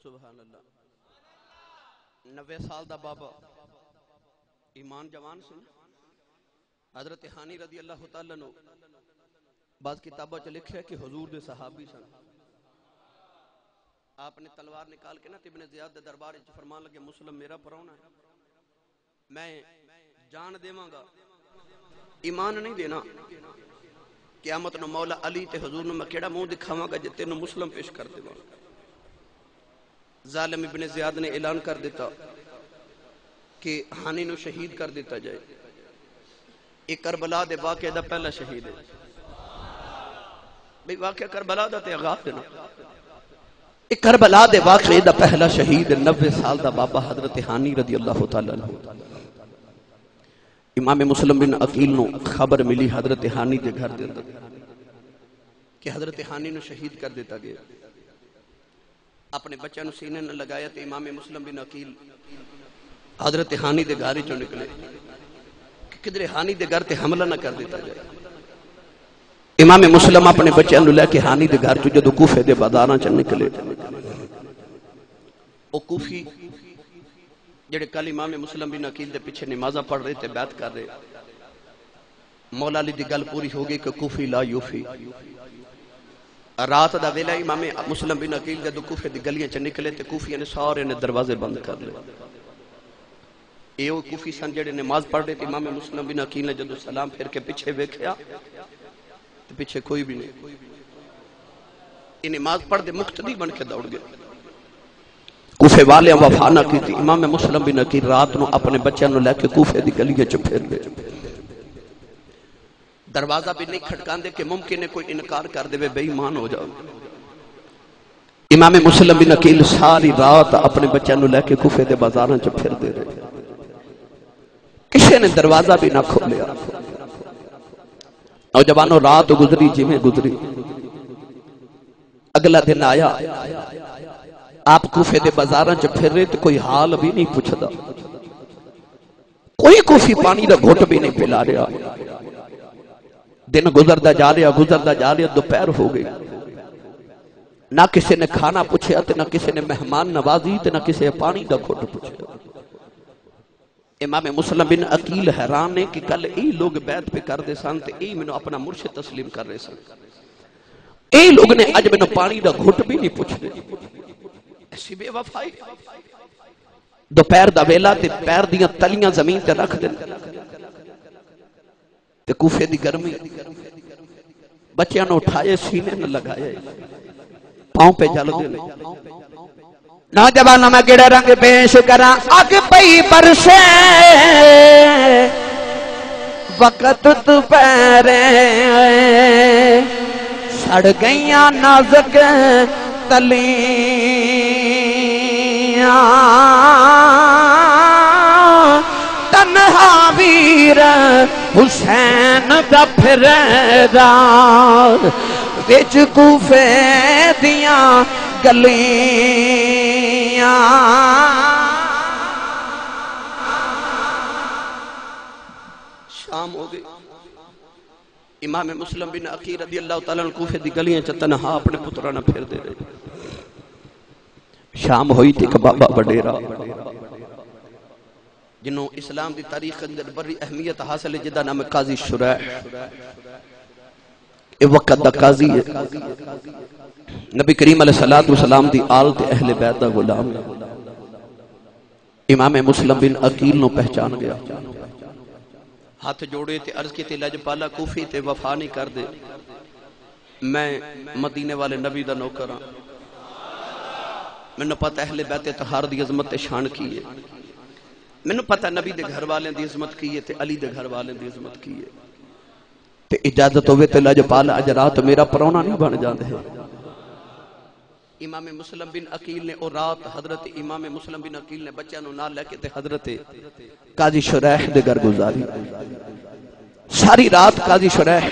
سبحان اللہ 90 سال دا بابا ایمان جوان سے حضرت ہانی رضی اللہ تعالیٰ نو بعض کتابوں چ لکھا ہے کہ حضور دے صحابی سن آپ نے تلوار نکال کے نا ابن زیاد دے دربار وچ فرمان لگے مسلم میرا پراؤنا ہے میں جان دیواں گا ایمان نہیں دینا قیامت نو مولا علی تے حضور نو میں کیڑا منہ دکھاواں گا جے تینوں مسلم پیش کر دیواں ظالم ابن زیاد نے اعلان کر دیتا کہ ہانی نو شہید کر دیتا جائے ایک کربلا دے واقعہ دا پہلا شہید ہے بھئی واقعہ کربلا دا تے آغاز دینا ایک کربلا دے واقعہ دا پہلا شہید 90 سال دا بابا حضرت ہانی رضی اللہ تعالیٰ عنہ امام مسلم بن عقیل نو خبر ملی حضرت ہانی دے گھر دے اندر کہ حضرت ہانی نو شہید کر دیتا گیا اپنے بچوں نے سینے نہ لگایا تو امام مسلم بن عقیل حضرت ہانی دے گھر چوں نکلے کہ کدھر ہانی دے گھر تے حملہ نہ کر دیتا جائے. امام مسلم اپنے بچوں نے لے کے ہانی دے گھر چوں جدوں کوفے دے بازاراں چ نکلے او کوفی جڑے کل امام مسلم بن عقیل دے پیچھے نمازاں پڑھ رہے تے بیعت کر رہے مولا علی دی گل پوری ہو گئی کہ کوفی لا یوفی. رات دا ویلا امام مسلم بن عقیل جدوں کوفے دی گلیاں چ نکلے تے کوفیاں نے سارے نے دروازے بند کر لے. اے او کوفی سن جڑے نماز پڑھ رہے تے امام مسلم بن عقیل نے جدوں سلام پھر کے پیچھے ویکھیا تے پیچھے کوئی بھی نہیں. یہ نماز پڑھ دے مقتدی بن کے دوڑ گئے. کوفے والے وفا نہ کی تھی. امام مسلم بن عقیل رات نو اپنے بچوں نو لے کے کوفے دی گلیاں چ پھر گئے. دروازہ بھی نہیں کھٹکان دے کہ ممکن ہے کوئی انکار کر دے بے ایمان ہو جاؤ. امام مسلم بن عقیل ساری رات اپنے بچوں نو لے کے کوفے دے بازاراں چ پھر دے رہے. کسی نے دروازہ بھی نہ کھولیا. نوجوانوں رات گزری جی میں گزری. اگلا دن آیا آپ کوفے دے بازاراں چ پھر رہے تو کوئی حال بھی نہیں پوچھدا. کوئی کوفی پانی دا گھٹ بھی نہیں پلا رہا. دن گزردا جا رہا دوپہر ہو گئی. نہ کسی نے کھانا پوچھا تے نہ کسی نے مہمان نوازی تے نہ کسی نے پانی دا گھٹ پوچھا. امام مسلم بن عقیل حیران نے کہ کل ای لوگ بیعت پہ کر دے سن تے ای مینوں اپنا مرشد تسلیم کر رہے سن. ای لوگ نے اج مینوں پانی دا گھٹ بھی نہیں پوچھ دے. ایسی بے وفائی. دوپہر دا ویلا تے پیر دیاں تلیاں زمین تے رکھ دے تے کوفے دی گرمی بچیاں نے اٹھائے سینے نہ لگائے پاؤں پہ جل دے. نوجوانوں میں گڑے رنگ پیش کراں اگ پئی برسے وقت دوپہرے سڑ گئیاں نازک تلیاں تنہا ویر حسین دا پھردا وچ کوفے دیاں گلیاں. شام ہو گئی. امام مسلم بن عقیل رضی اللہ تعالیٰ عنہ کوفے دی گلیاں چ تنہا اپنے پتراں نہ پھر دے رہے. شام ہوئی تھی کہ بابا وڈیرا جنہوں اسلام دی تاریخ اندر بڑی اہمیت حاصل ہے جدا نام قاضی شریح. اے وقت دا قاضی ہے. نبی کریم علیہ السلام دی آل تے اہل بیت دا غلام. امام مسلم بن عقیل نو پہچان گیا. ہاتھ جوڑے تے عرض کی تے لجپالا کوفی تے وفا نہیں کر دے. میں مدینے والے نبی دا نوکر ہاں. میں پتہ اہل بیت طہار دی عظمت تے شان کی ہے. میں پتہ نبی دے گھر والے دی عظمت کی ہے تے علی دے گھر والے دی عظمت کی ہے. تے اجازت ہوئے تے لجپالا اج رات میرا پرونا نہیں بن جاندے. امام مسلم بن عقیل نے اور رات حضرت امام مسلم بن عقیل نے بچہ نو نال لے کے تے حضرت قاضی شریح دے گھر گزاری. ساری رات قاضی شریح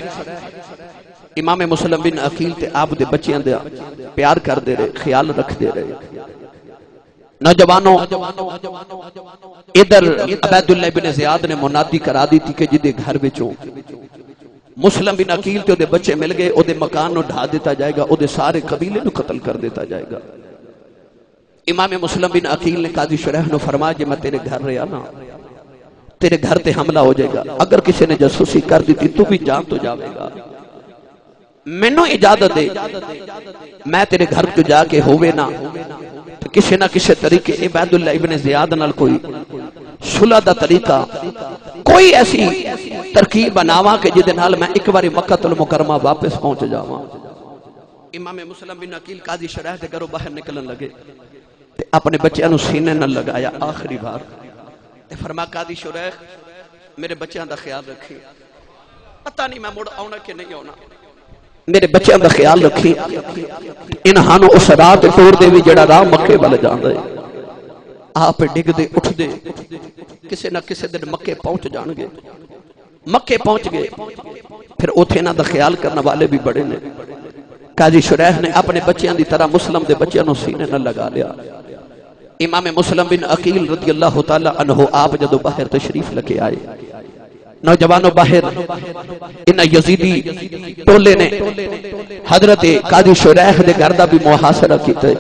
امام مسلم بن عقیل تے آپ دے بچیاں دے پیار کر دے رہے, خیال رکھ دے رہے. نوجوانوں ادھر عبیداللہ بن زیاد نے منادی کرا دی تھی کہ جدے گھر وچوں مسلم بن عقیل تے دے بچے مل گئے, او دے مکان نو ڈھا دیتا جائے گا, او دے سارے قبیلے نو قتل کر دیتا جائے گا. امام مسلم بن عقیل نے قاضی شریح نو فرمایا جے میں تیرے گھر رہا نا تیرے گھر تے حملہ ہو جائے گا, اگر کسی نے جاسوسی کر دی تھی تو بھی جان تو جاوے گا. مینوں اجازت دے میں تیرے گھر تو جا کے ہوئے نا تو کسی نہ کسی طریقے عبیداللہ ابن زیاد نال کوئی صلح دا طریقہ کوئی ایسی ترکیب بناواں کہ جدے نال میں ایک باری مکہ المکرمہ واپس پہنچ جاواں. امام مسلم بن عقیل قاضی شریح دے گھروں باہر نکلن لگے تے اپنے بچیاں نو سینے نہ لگایا آخری بار تے فرمایا قاضی شریح میرے بچیاں دا خیال رکھی, پتہ نہیں میں مڑ آنا کہ نہیں آنا, میرے بچیاں دا خیال رکھی. انہاں نو اس رات ٹور دے وی جڑا راہ مکے ول جاندا ہے. آپ ڈگ دے اٹھ دے کسے نہ کسے دن مکے پہنچ جان گے. مکے پہنچ گئے پھر اوتھے انہاں دا خیال کرنے والے بھی بڑے نے. قاضی شریح نے اپنے بچیاں دی طرح مسلم دے بچیاں نو سینے نہ لگا لیا. امام مسلم بن عقیل رضی اللہ تعالی عنہ آپ جدو باہر تشریف لگے آئے، نوجوانوں باہر ان یزیدی ٹولے نے حضرت قاضی شریح دے گھر دا بھی محاصرہ کیتا ہے.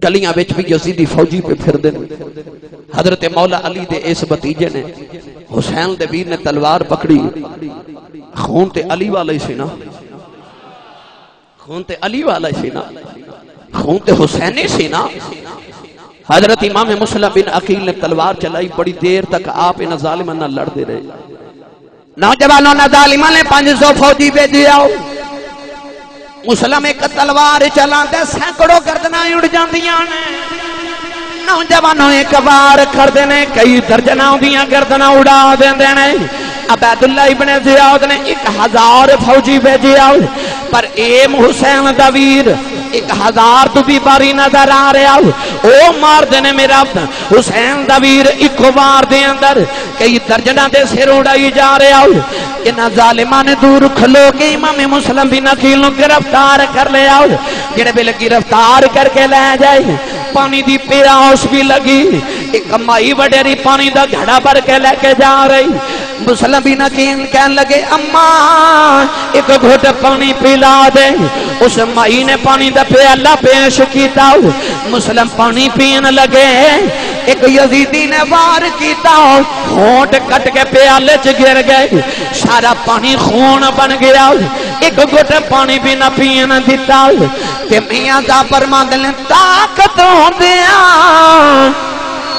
گلیاں وچ بھی یزیدی فوجی پہ پھر دے. حضرت مولا علی دے اس بھتیجے نے حسین دے ویر نے تلوار پکڑی. خون تے علی والا ہی سی نا، خون تے علی والا ہی سی نا، خون تے حسینی سی نا. حضرت امام مسلم بن عقیل نے تلوار چلائی. بڑی دیر تک آپ ان ظالموں نہ لڑتے رہے. نوجوانوں نے ظالموں نے 500 فوجی بھیجے آؤ. مسلم ایک تلوار چلاندے سینکڑوں گردناں اڑ جاندیاں نے. نوجوانوں ایک وار کردے نے کئی درجناں دیاں گردناں اڑا دیندے نے. عبیداللہ ابن زیاد نے 1000 فوجی بھیجے آؤ. پر ایم حسین دا ویر 1000 تو بھی باری نظر آ رہا او مار دینے میرا حسین دا ویر ایک وار دے اندر کئی درجنہ دے سر اڑائی جا رہا. انہاں ظالمان نے دور کھلو کے امام مسلم بن عقیل نو گرفتار کر لے آؤ. جڑے بے لگی گرفتار کر کے لے جائے. پانی دی پیاس بھی لگی. ایک مائی وڈیری پانی دا گھڑا بھر کے لے کے جا رہی. مسلم بن عقیل کہنے لگے اماں ایک گھٹ پانی پلا دے. اس مائی نے پانی دا پیالہ پیش کیتا. مسلم پانی پین لگے. ایک یزیدی نے وار کیتا. ہونٹ کٹ کے پیالے چ گر گئے. سارا پانی خون بن گیا. ایک گھٹ پانی بھی نہ پین دیتا. تے میاں دا فرماندے نے طاقت ہوندیاں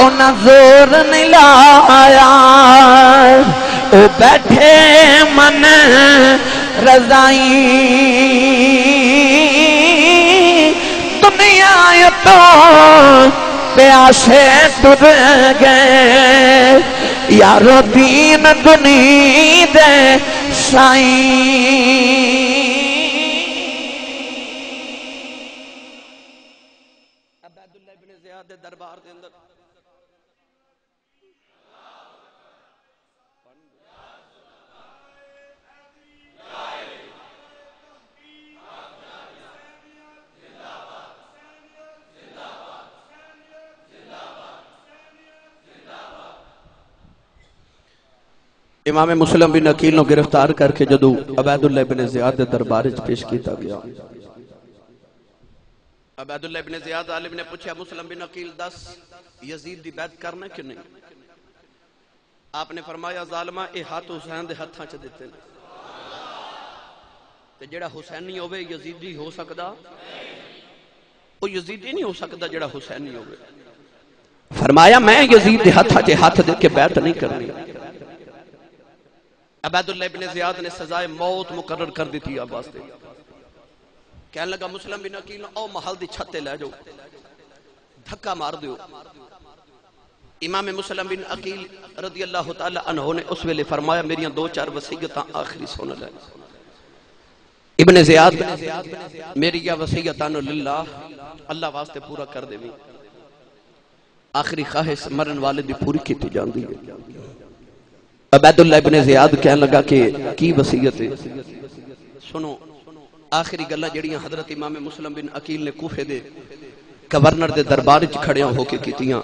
انہاں زور نہیں لایا. او بیٹھے من رضائی دنیا تو پیاسے ٹر گئے. یارو دین دنیا دے سائیں. عبیداللہ ابن زیاد دے دربار دے اندر امام مسلم بن عقیل نو گرفتار کر کے جدو عبیداللہ ابن زیاد دے دربار وچ پیش کیتا گیا. عبیداللہ ابن زیاد عالم نے پوچھا مسلم بن عقیل دس یزید دی بیعت کرنا کہ نہیں؟ آپ نے فرمایا ظالمہ اے ہاتھ حسین دے ہتھاں چ دتے نے. تے جڑا حسینی ہوے یزیدی ہو سکدا؟ او یزیدی نہیں ہو سکدا جڑا حسینی ہوے. فرمایا میں یزید دے ہتھاں چ ہاتھ دے کے بیعت نہیں کرنی. عبیداللہ ابن زیاد نے سزائے موت مقرر کر دی تھی اب واسطے. کہنے لگا مسلم بن عقیل او محل دی چھتے لے جاؤ دھکا مار دیو. امام مسلم بن عقیل رضی اللہ تعالی عنہ نے اس ویلے فرمایا میریاں 2-4 وصیتاں آخری سن لے. ابن زیاد میری یا وصیتان للہ اللہ واسطے پورا کر دے. آخری خواہش مرن والے دی پوری کیتی جاندی ہے. عبیداللہ ابن زیاد کہنے لگا کہ کی وصیت ہے؟ سنو آخری گلہ جڑیاں حضرت امام مسلم بن عقیل نے کوفے دے گورنر دے دربار وچ کھڑیاں ہو کے کیتیاں.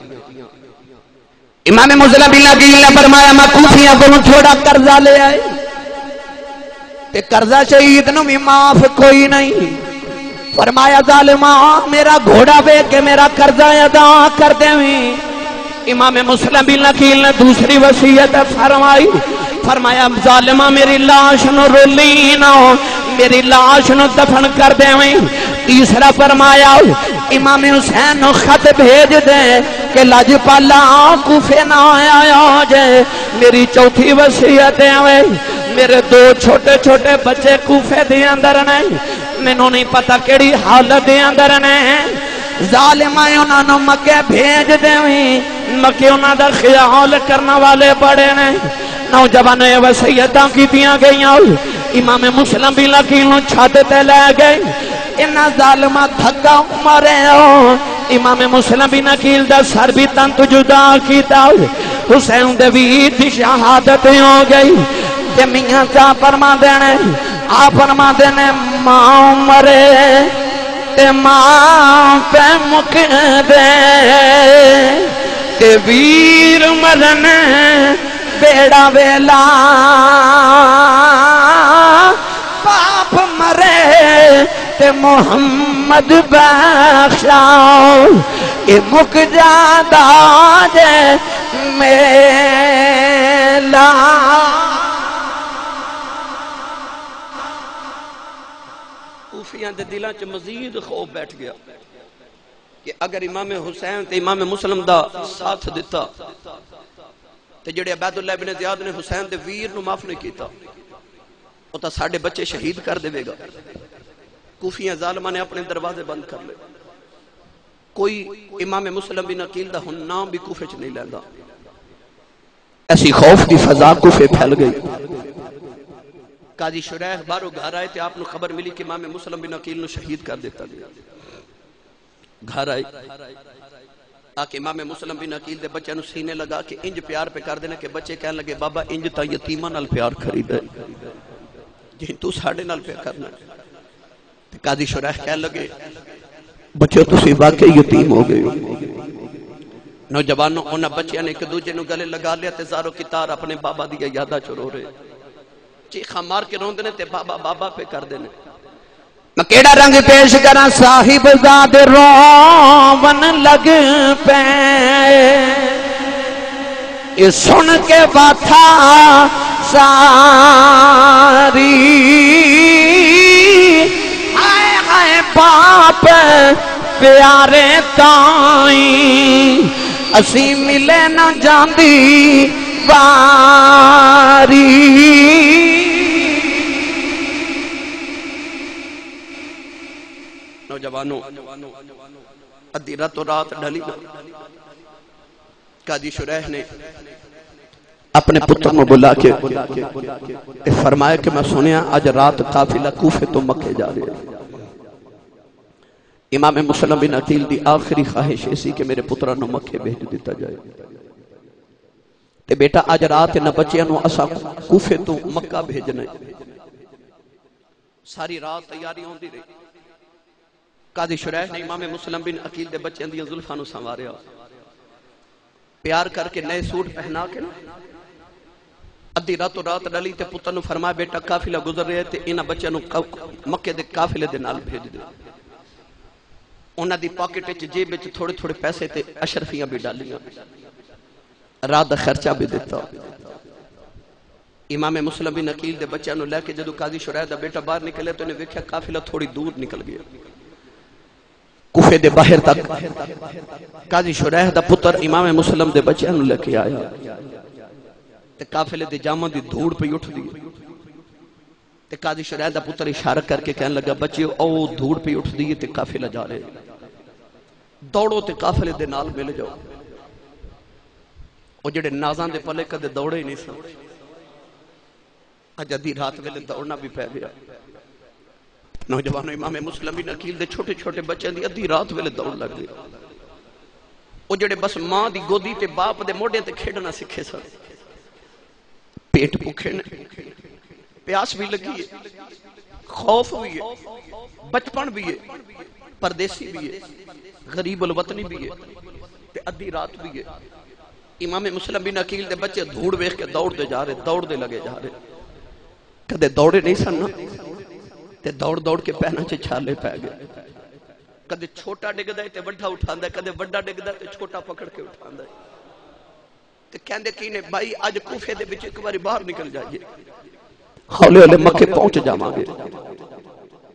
امام مسلم بن عقیل نے فرمایا میں کوفیاں کو تھوڑا قرضہ لے آئے تے قرضہ شہید نو بھی معاف کوئی نہیں. فرمایا ظالمہ میرا گھوڑا بے کے میرا قرضہ ادا کر دیں. امام مسلم بن عقیل نے دوسری وصیت فرمائی. فرمایا ظالمہ میری لاش نو رولی نہ میری لاش نو دفن کر دیں. تیسرا فرمایا امام حسین نو خط بھیج دے کہ لاجپالا کوفے نہ آیا جائے. میری چوتھی وصیت ہے میرے 2 چھوٹے چھوٹے بچے کوفے دے اندر نہیں مینوں نہیں پتا کیڑی حالت دے اندر نہیں. ظالمہ انہاں نو مکے بھیج دیں. مکے انہاں دا خیال کرنا والے بڑے نے. نوجوان وصیتاں کیتیاں گئیاں. امام مسلم بن عقیل نو چھت تے لے گئے. انہاں ظالمہ دھکا مارے. امام مسلم بن عقیل دا سر بھی تن تو جدا کیتا. حسین دے ویر دی شہادت ہو گئی. تے میاں کا فرما دینے آپ فرما دینے ماں مرے تے ماں پہ مک دے تے ویر مرن بیڑا ویلا باپ مرے تے محمد بخشا اے مک جادا جے میلا کوفیاں دے دلاں چ مزید خوف بیٹھ گیا کہ اگر امام حسین تے امام مسلم دا ساتھ دیتا تے جڑے عبید اللہ ابن زیاد نے حسین دے ویر نو معاف نہیں کیتا وہ تا ساڑھے بچے شہید کر دے گا کوفیاں ظالمہ نے اپنے دروازے بند کر لے کوئی امام مسلم بن عقیل دا ہن نام بھی کوفے چ نہیں لیندا ایسی خوف دی فضا کوفے پھیل گئی قاضی شریح بارو گھر آئے تے آپ نے خبر ملی کہ امام مسلم بن عقیل نو شہید کر دیتا گیا گھر آئے آکے امام مسلم بن عقیل دے بچے نو سینے لگا کہ انج پیار پہ کر دینے کہ بچے کہنے لگے بابا انج تا یتیمہ نال پیار خرید ہے جن تو ساڑھے نال پہ کرنا قاضی شریح کہنے لگے بچے تو سی واقعی یتیم ہو گئے نوجوانوں انہاں بچیاں نے ایک دوجے نو گلے لگا لیا تے زارو کی تار اپنے بابا دیا یادہ چرو رہے چیخا مار کے رون دینے تے بابا بابا پہ کر دینے میں کیڑا رنگ پیش کرا صاحب زاد رون لگ پہ یہ سن کے باتھا ساری آئے آئے باپ پیارے تائیں اسی ملے نہ جاندی باری نوجوانوں ادھی رات و رات ڈھلی قاضی شریح نے اپنے پتر میں بلا کے فرمایا کہ میں سنیا آج رات قافلہ کوفے تو مکے جا رہے ہیں امام مسلم بن عقیل دی آخری خواہش ایسی کہ میرے پترہ نو مکے بھیج دیتا جائے تے بیٹا آج رات نہ بچیاں نو اسا کوفے تو مکہ بھیجنے ساری رات تیاری ہوں دی رہی قاضی شریح نے امام مسلم بن عقیل دے بچیاں دیا ظلفانو سنواریا پیار کر کے نئے سوٹ پہنا کے ادھی رات و رات ڈلی تے پتر نو فرمایا بیٹا قافلہ گزر رہے تھے انہاں بچیاں نو مکے دے قافلے دے نال بھیج دے انہاں دی پاکٹ وچ جیب وچ تھوڑے تھوڑے پیسے تے اشرفیاں بھی ڈالیاں رات دا خرچہ بھی دیتا امام مسلم بن عقیل دے بچیاں نو لے کے جدو قاضی شریح دا بیٹا باہر نکلے تو انہیں ویکھیا قافلہ تھوڑی دور نکل گیا کوفے دے باہر تک قاضی شریح دا پتر امام مسلم دے بچیاں نو لے کے آیا تے قافلے دے جامع دی دھوڑ پہ اٹھ دی تے قاضی شریح دا پتر اشارہ کر کے کہنے لگا بچے او دھوڑ پہ اٹھ دی تے قافلہ جا رہے دوڑو تے قافلے دے نال مل جاؤ او جڑے نازان دے پلے کدے دوڑے ہی نہیں سن اج ادھی رات ویلے دوڑنا بھی پہ گیا نوجوانوں امام مسلم بن عقیل دے چھوٹے چھوٹے بچے دی ادھی رات ویلے دوڑ لگ گئے او جڑے بس ماں دی گودی تے باپ دے موڈے تے کھیڑنا سکھے سن پیٹ بھوکے نے پیاس بھی لگی ہے خوف بھی ہے بچپن بھی ہے پردیسی بھی ہے غریب الوطنی بھی ہے تے ادھی رات بھی ہے امام مسلم بن عقیل دے بچے دھوڑ ویکھ کے دوڑ دے جا رہے دوڑ دے لگے جا رہے کدے دوڑے نہیں سن تے دوڑ دوڑ کے پہنا چے چھالے پہ گئے کدے چھوٹا ڈگ دے تے بڑھا اٹھاندہ ہے کدے بڑھا ڈگ دے تے چھوٹا پکڑ کے اٹھاندہ ہے تے کہندے کینے بھائی آج کوفے دے بچے ایک باری باہر نکل جائیے ہولے ہولے مکے پہنچ جاواں گے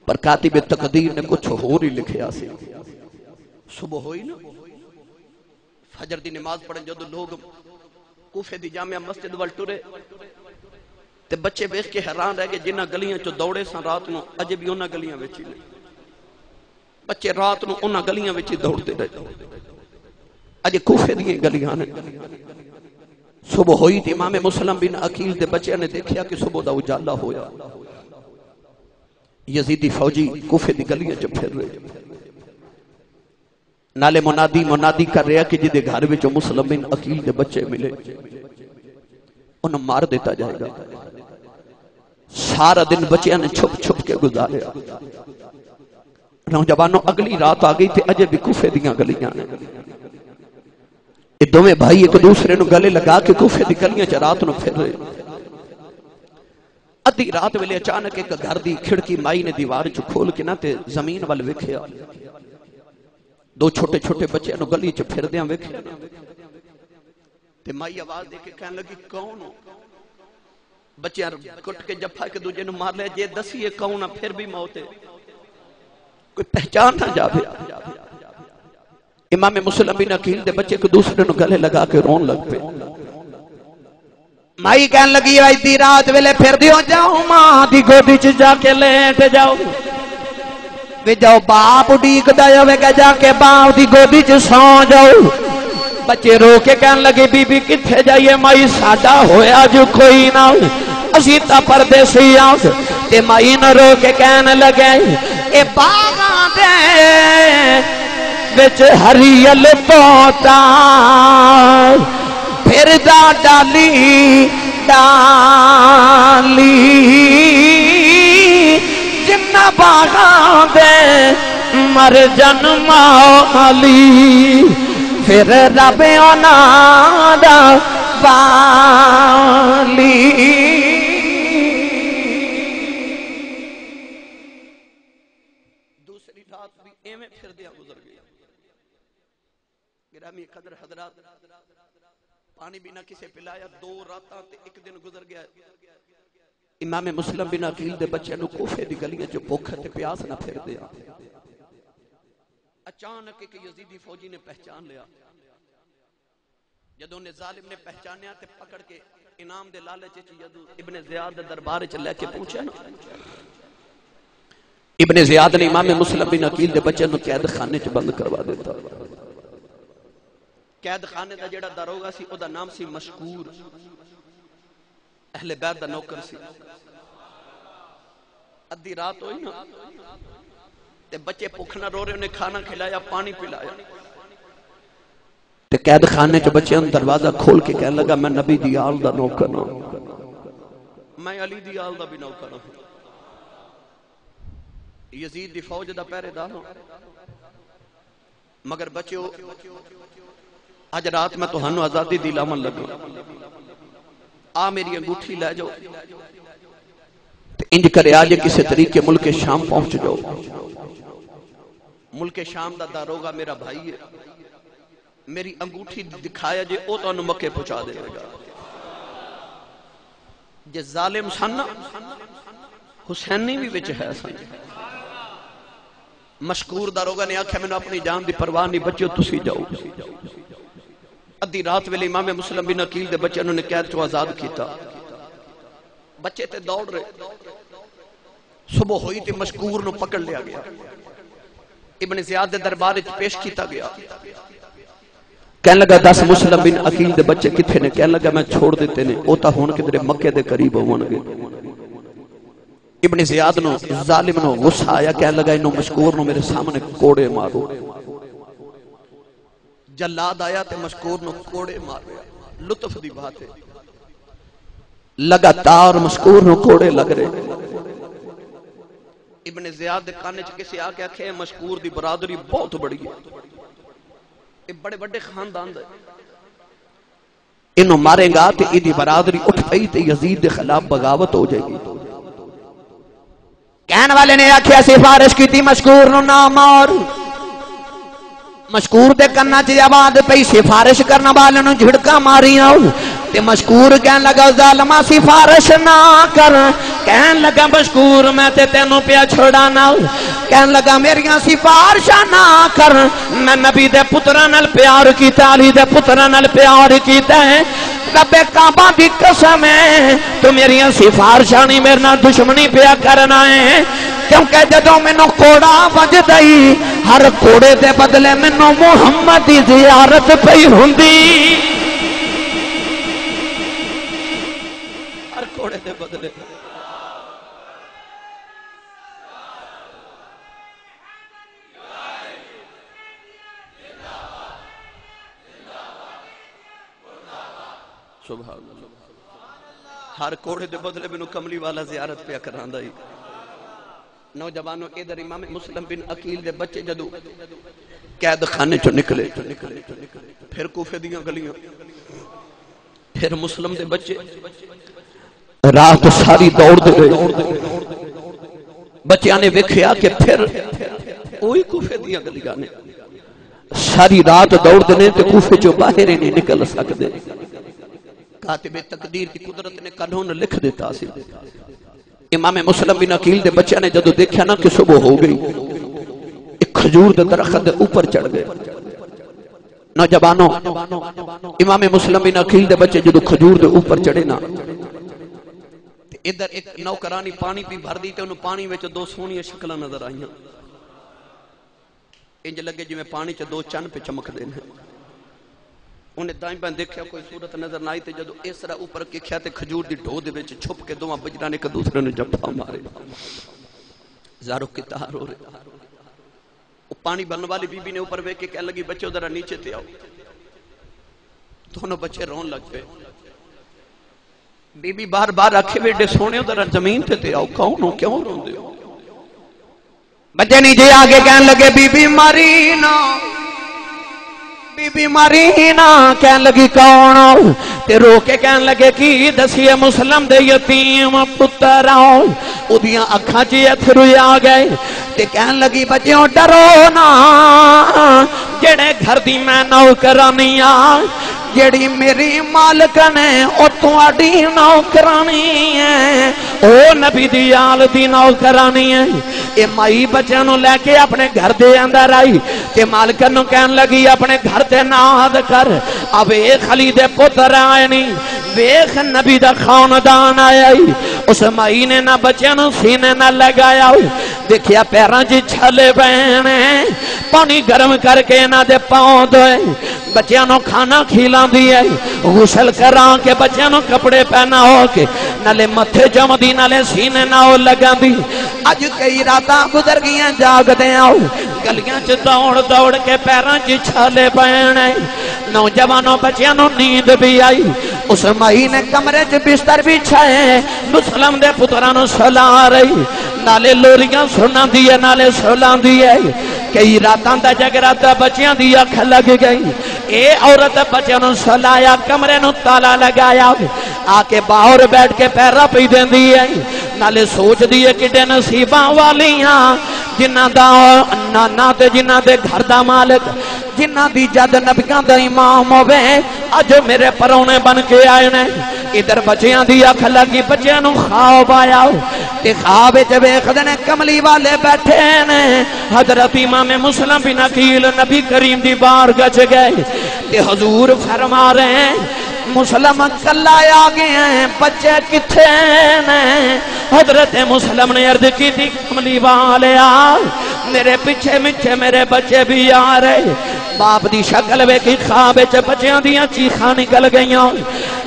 پر کاتب تقدیر نے کچھ ہور ہی لکھیا سی صبح ہوئی نا فجر دی نماز پڑھن جدو لوگ کوفے دی جامعہ مسجد وال ٹرے تے بچے بیخ کے حیران رہ گئے جنہ گلیاں چو دوڑے سن رات نو اجے بھی انہاں گلیاں وچ ہی بچے رات نو انہاں گلیاں وچ ہی دوڑ دے رہے اجے کوفے دی گلیاں نے صبح ہوئی تھی امام مسلم بن عقیل دے بچے نے دیکھیا کہ صبح دا اجالا ہویا یزیدی فوجی کوفے دی گلیاں چ پھر رہے نالے منادی کر رہا کہ جدے گھر وچ مسلم بن عقیل دے بچے ملے انہوں مار دیتا جائے گا سارا دن بچیاں نے چھپ چھپ سمجھ کے گزاریا نوجوانوں اگلی رات آ گئی تے اجے بھی کوفے دیاں گلیاں نے یہ دوویں بھائی ایک دوسرے نو گلے لگا کے کوفے دی گلیاں چ رات نو پھر رہے ادھی رات ویلے اچانک ایک گھر دی کھڑکی مائی نے دیوار چ کھول کے نہ تے زمین ول ویکھیا دو چھوٹے چھوٹے بچے نو گلی چ پھردیاں ویکھیا تے مائی آواز دے کے کہن لگی کون ہو بچیاں کٹ کے جفا کے دوجے نو مار لے جے دسیے کون ہے پھر بھی موت ہے کوئی پہچان نہ جاوے امام مسلم بن عقیل دے بچے کو دوسرے نو گلے لگا کے رون لگ پے مائی کہن لگی ایدی رات ویلے پھر دیو جاؤ ماں دی گودی چ جا کے لیٹ جاؤ وے جاؤ باپ ڈیک دا ہوے کہ جا کے باپ دی گودی چ سو جاؤ بچے رو کے کہن لگے بی بی کتھے جائیے مائی ساڈا ہویا جو کوئی نہ اسی تا پردیسی آ تے مائی نہ رو کے کہن لگے اے باغاں دے وچ ہریل توتا پھر دا ڈالی ڈالی جنہ باغاں دے مر جنم علی پھر رب اونا دا والی دوسری رات بھی ایویں پھر دیا گزر گئی گرامی قدر حضرات پانی بھی نہ کسے پلایا دو راتاں تے ایک دن گزر گیا امام مسلم بن عقیل دے بچے نو کوفے دی گلیاں چ بھوک تے پیاس نہ پھر دیا اچانک ایک یزیدی فوجی نے پہچان لیا جدوں نے ظالم نے پہچانیا تے پکڑ کے انعام دے لالچ وچ جدوں ابن زیاد دے دربار وچ لے کے پہنچا نا ابن زیاد نے امام مسلم بن عقیل دے بچے نو قید خانے چ بند کروا دیتا قید خانے دا جڑا داروغہ سی او دا نام سی مشکور اہل بیت دا نوکر سی ادھی رات ہوئی نا تے بچے بھوک نہ رو رہے انہیں کھانا کھلایا پانی پلایا تے قید خانے چ بچے ان دروازہ کھول کے کہنے لگا میں نبی دی آل دا نوکر ہاں میں علی دی آل دا بھی نوکر ہوں یزید دی فوج دا پہرے دار ہوں مگر بچیو آج رات میں تو ہنو آزادی دی لامن لگا آ میری انگوٹھی لے جاؤ انج کرے آج کسی طریقے ملک شام پہنچ جاؤ ملک شام دا داروغہ میرا بھائی ہے میری انگوٹھی دکھایا جے او تو انو مکے پہنچا دے گا جے ظالم سن حسینی بھی وچ ہے سن مشکور داروغہ نے آکھیا میں نے اپنی جان دی پرواہ نہیں بچیو تسی جاؤ ادھی رات ویلے امام مسلم بن عقیل دے بچے انہوں نے قید چو آزاد کیتا بچے تے دوڑ رہے صبح ہوئی تے مشکور نو پکڑ لیا گیا ابن زیاد دے دربار وچ پیش کیتا گیا کہنے لگا 10 مسلم بن عقیل دے بچے کتھے نے کہنے لگا میں چھوڑ دیتے نے او تا ہون کدھر مکے دے قریب ہون گے ابن زیاد نو ظالم نو غصہ آیا کہنے لگا انہوں مشکور نو میرے سامنے کوڑے مارو جلاد آیا تے مشکور نو کوڑے مار رہا لطف دی بات ہے لگاتار مشکور نو کوڑے لگ رہے ابن زیاد دے کانے چ کسی آ کے آکھے مشکور دی برادری بہت بڑی ہے یہ بڑے بڑے خاندان دے انہوں مارے گا تے ایدی برادری اٹھ پئی تے یزید دے خلاف بغاوت ہو جائے گی کہنے والے نے آکھیا سفارش کی تھی مشکور نو نہ مار مشکور دے کرنا چاہیے آباد پئی سفارش کرنا والے نو جھڑکا ماری آؤ تے مشکور کہن لگا ظالمہ سفارش نہ کر کہن لگا مشکور میں تے تینوں پیا چھوڑانا کہن لگا میریاں سفارشاں نہ کر میں نبی دے پترہ نال پیار کیتا علی دے پترہ نال پیار کیتا ہے رب کعبہ دی قسم ہے تو میریاں سفارشاں نہیں میرے نال دشمنی پیا کرنا ہے کیونکہ جدوں مینوں کوڑا وج دئی ہر کوڑے دے بدلے مینوں محمد دی زیارت پئی ہوندی ہر کوڑے دے بدلے سبحان اللہ ہر کوڑے دے بدلے مینوں کملی والا زیارت پہ کراندا ہی نوجوانوں ادھر امام مسلم بن عقیل دے بچے جدو قید خانے چو نکلے پھر کوفے دیاں گلیاں پھر مسلم دے بچے رات ساری دوڑ دے رہے بچیاں نے ویکھیا کہ پھر وہی کوفے دیاں گلیاں نے ساری رات دوڑ دے تے کوفے چو باہر ہی نہیں نکل سکدے کاتب تقدیر کی قدرت نے قانون لکھ دیتا سی امام مسلم بن عقیل دے بچیاں نے جدو دیکھا نا کہ صبح ہو گئی ایک کھجور دے درخت دے اوپر چڑھ گئے نوجوانوں امام مسلم بن عقیل دے بچے جدو کھجور دے اوپر چڑھے نا ادھر ایک نوکرانی پانی پی بھر دی تے انہوں پانی وچ دو سونی شکلیں نظر آئیاں انج لگے جو میں پانی چ دو چن پہ چمک دینے انہیں دائیں بین دیکھیا کوئی صورت نظر نہ آئی تے جدو اس طرح اوپر کھیا تے کھجور دی ڈھو دے وچ چھپ کے دوواں بجرانے کے دوسرے نے جپا مارے زارو کی تہار ہو رہے پانی بننے والی بی بی نے اوپر وے کے کہنے لگی بچے ادھر نیچے تے آؤ دونوں بچے رون لگ گئے بی بی بار بار رکھے بیٹے سونے ادھر زمین تے آؤ کون ہو کیوں رون دے ہو بچے نیچے آگے کہنے لگے بی بی مارینا بی بی مارینا کہنے لگی کون ہو تے رو کے کہنے لگے کی دسیے مسلم دے یتیم پتر آؤ ادیاں اکھاں چی اتھروی آ گئے تے کہنے لگی بچیوں ڈرو نا جڑے گھر دی میں نوکرانی آ جڑی میری مالک نے او تواڈی نوکرانی ہے او نبی دی آل دی نوکرانی ہے اے مائی بچیاں نو لے کے اپنے گھر دے اندر آئی تے مالک نو کہن لگی اپنے گھر تے ناد کر اب ویکھ علی دے پتر آئے نہیں ویکھ نبی دا خاندان آیا اس مائی نے نہ بچیاں نو سینے نہ لگایا دیکھیا پیراں چ چھلے پہنے پانی گرم کر کے نہ دے پاؤں دھوئے بچیاں نو کھانا کھیلاں دیئے غسل کراں کے بچیاں نو کپڑے پہنا ہو کے نالے متھے جم دی نالے سینے نہ ہو لگا دی اج کئی راتاں گزر گیاں جاگ دے آؤ گلیاں چ دوڑ دوڑ کے پیراں چ چھلے پہنے نوجوانوں بچیاں نو نیند بھی آئی اس مائی نے کمرے چ بستر بچھائے مسلم دے پتراں نو سلا رہی نالے لوریاں سنا دیئے نالے سلا دیئے کئی راتاں دا جگراتا بچیاں دی اکھ لگ گئی اے عورت بچیاں نو سلایا کمرے نو تالا لگایا آ کے باہر بیٹھ کے پیرا پی دین دیئے نالے سوچ دیئے کڈے نصیباں والیاں جنہ دا نانا تے جنہ دے گھر دا مالک جنہ دی جد نبیاں دا امام ہوئے اج میرے پرونے بن کے آئے نے ادھر بچیاں دی اکھ لگی بچیاں نو خواب آیا تے خواب وچ ویکھدے نے کملی والے بیٹھے نے حضرت امام مسلم بن عقیل نبی کریم دی بارگاہ چ گئے تے حضور فرما رہے ہیں مسلم کلا آ گئے ہیں بچے کتھے نے حضرت مسلم نے عرض کی تھی کملی والے آ میرے پیچھے میٹھے میرے بچے بھی آ رہے باپ دی شکل ویکھی خواب وچ بچیاں دیاں چیخاں نکل گئیاں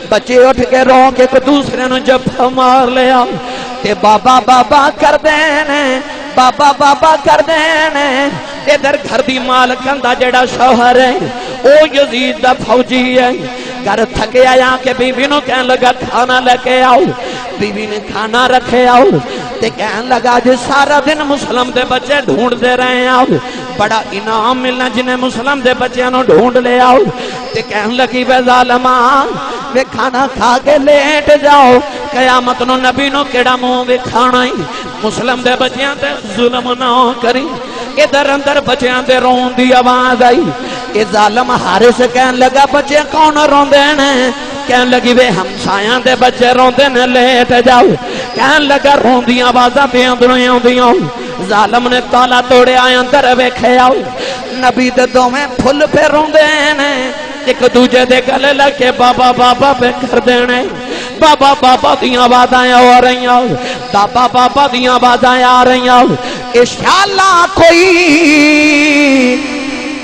بچے اٹھ کے رو کے ایک دوسرے نو جفا مار لیا تے بابا بابا کر دینے بابا بابا کر دینے ادھر گھر دی مالکن دا جڑا شوہر ہے او یزید دا فوجی ہے گھر تھکے آیا کہ بیوی نو کہن لگا کھانا لے کے آؤ بیوی نے کھانا رکھے آؤ تے کہن لگا جی سارا دن مسلم دے بچے ڈھونڈ دے رہے ہیں آؤ بڑا انعام ملنا جنہیں مسلم دے بچے نو ڈھونڈ لے آؤ تے کہن لگی بے ظالمان وے کھانا کھا کے لیٹ جاؤ قیامت نو نبی نو کیڑا منہ وے کھانا ہی مسلم دے بچیاں تے ظلم نہ کری ادھر اندر بچیاں تے رون دی آواز آئی اے ظالم حارث کہن لگا بچے کون روندے نے کہن لگی وے ہمسایاں دے بچے روندے نے لیٹ جاؤ کہن لگا روندیاں آوازاں پہ اندروں آوندیاں ظالم نے تالا توڑے آئے اندر ویکھے آؤ نبی دے دوویں پھل پہ روندے نے ایک دوجے دے گلے لگ کے بابا بابا پہ کر دینے بابا بابا دیاں آوازاں آ رہی ہیں بابا بابا دیاں آوازاں آ رہی ہیں انشاءاللہ کوئی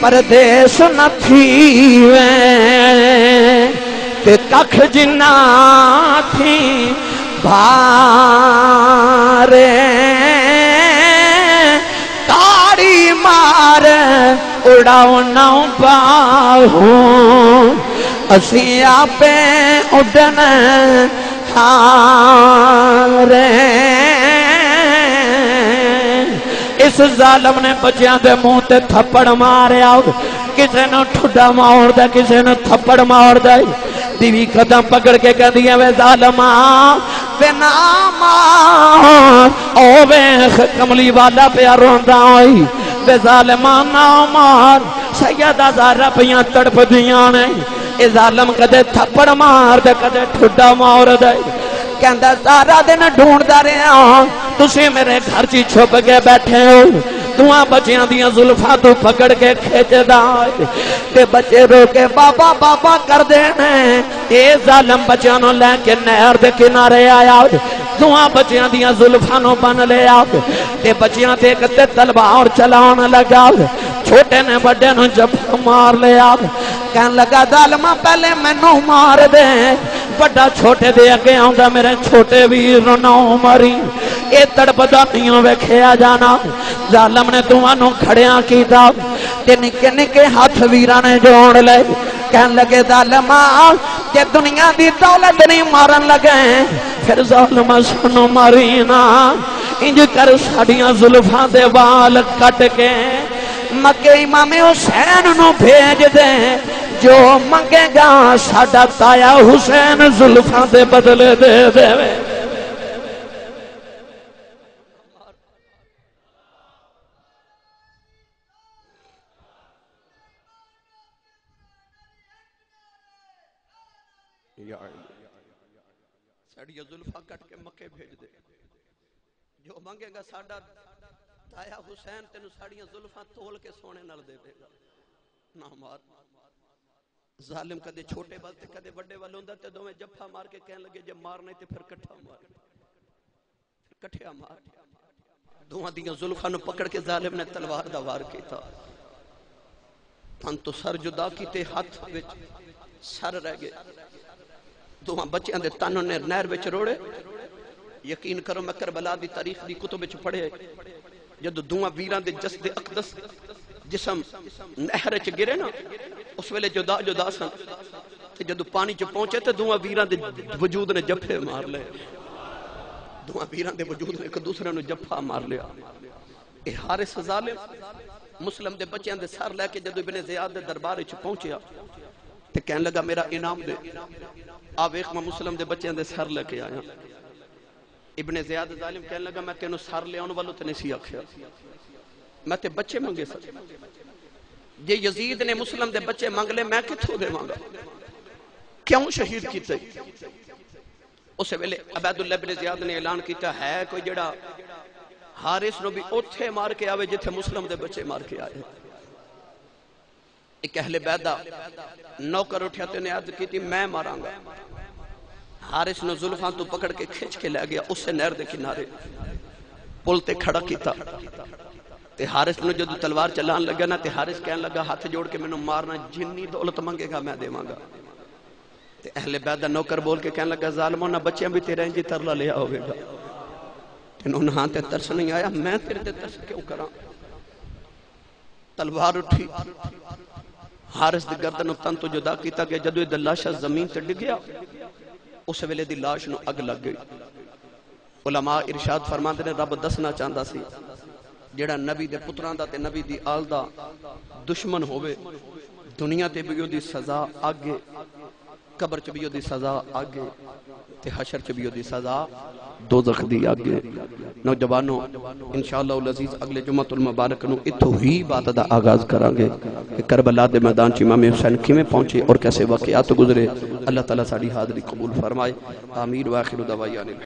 پردیس نہ تھی ویں تے ککھ جنہ تھی بھارے تاڑی مار اڑاؤ نہ پاؤں اسی آپے اڈن ہارے اس ظالم نے بچیاں دے منہ تے تھپڑ ماریا کسے نو ٹھڈا مار دے کسے نو تھپڑ مار دے بیوی قدم پکڑ کے کہندی ہے وے ظالما وے نا مار او ویکھ کملی والا پیا روندا ہوئی وے ظالما نا مار سیدہ زہرا پیاں تڑپ دیاں نے اے ظالم کدے تھپڑ مار دے کدے ٹھڈا مار دے کہندا سارا دن ڈھونڈدا رہیا تسی میرے گھر چ چھپ کے بیٹھے ہو تواں بچیاں دیاں زلفاں تو پکڑ کے کھچدا تے بچے رو کے بابا بابا کر دینے اے ظالم بچیاں نو لے کے نہر دے کنارے آیا تواں بچیاں دیاں زلفاں نو بن لیا تے بچیاں تے کتے تلوار چلاون لگا چھوٹے نے بڑے نو جب مار لیا کہن لگا ظالما پہلے مینوں مار دے بڑا چھوٹے دے اگے آوندا میرے چھوٹے ویر نو ماری اے تڑپدا نہیں ویکھیا جانا ظالم نے دوانوں کھڑیاں کیتا تے نکے نکے ہاتھ ویراں نے جوڑ لے کہن لگے ظالما کہ دنیا دی دولت نہیں مارن لگے پھر ظالما سنو ماری نا انج کر ساڈیاں زلفاں دے وال کٹ کے مکے امام حسین نو بھیج دے جو منگے گا ساڈا تایا حسین زلفاں دے بدلے دے دے ساڑی زلفاں کٹ کے مکے بھیج دے جو منگے گا ساڈا تایا حسین تینو ساڑیاں زلفاں تول کے سونے نال دے دے گا نہ مار ظالم کدے چھوٹے بال تے کدے بڑے وال ہوندا تے دوویں جفا مار کے کہن لگے جے مارنا تے پھر کٹھا مار پھر کٹھیا مار دوواں دیاں زلفاں نو پکڑ کے ظالم نے تلوار دا وار کیتا تن تو سر جدا کیتے ہاتھ وچ سر رہ گئے دوہاں بچیاں دے تن نے نہر وچ روڑے یقین کرو میں کربلا دی تاریخ دی کتب وچ پڑھے جدو دوہاں ویراں دے جسد اقدس جسم نہر وچ گرے نا اس ویلے جدا جدا سن تے جدو پانی چ پہنچے تے دوہاں ویراں دے وجود نے جفے مار لے دوہاں ویراں دے وجود نے ایک دوسرے نو جفا مار لیا اے حارث ظالم مسلم دے بچیاں دے سر لے کے جدو ابن زیاد دے دربار وچ پہنچیا تے کہن لگا میرا انعام دے آ ویکھ میں مسلم دے بچیاں دے سر لے کے آیا ابن زیاد ظالم کہن لگا میں تینوں سر لے آن والو تے نہیں سی آکھیا میں تے بچے منگے سر جے یزید نے مسلم دے بچے منگ لے میں کتھوں دے مانگا کیوں شہید کیتے اسے ویلے عبید اللہ بن زیاد نے اعلان کیتا ہے کوئی جڑا حارث نو بھی اوتھے مار کے آوے جتھے مسلم دے بچے مار کے آئے ایک اہل بیدہ نوکر اٹھیا تے نے عرض کیتی میں ماراں گا حارث نے زلفاں تو پکڑ کے کھچ کے لے گیا اس سے نہر دے کنارے پل تے کھڑا کیتا تے حارث نے جدو تلوار چلان لگا نا تے حارث کہن لگا ہاتھ جوڑ کے مینوں مارنا جنی دولت منگے گا میں دیواں گا تے اہل بیدہ نوکر بول کے کہن لگا ظالموں نہ بچیاں بھی تیرے انجی ترلا لیا ہوئے گا انہوں نے ہاں تے ترس نہیں آیا میں تیرے تے ترس کیوں کراں تلوار اٹھی حارث دی گردن و تن تو جدا کیتا کہ جدو دی لاشا زمین تے ڈگیا اس ویلے دی لاش نو اگ لگ گئی علماء ارشاد فرماندے نے رب دسنا چاہندا سی جڑا نبی دے پتراں دا تے نبی دی آل دا دشمن ہوئے دنیا تے بھی دی سزا آگے قبر چ بھی دی سزا آگے تے حشر چ بھی دی سزا دوزخ دی آگے نوجوانوں انشاءاللہ العزیز اگلے جمعۃ المبارک نو اتھو ہی بات دا آغاز کران گے کہ کربلا دے میدان چ امام حسین کیویں پہنچے اور کیسے واقعات گزرے اللہ تعالیٰ ساڈی حاضری قبول فرمائے آمین واخر دعوانا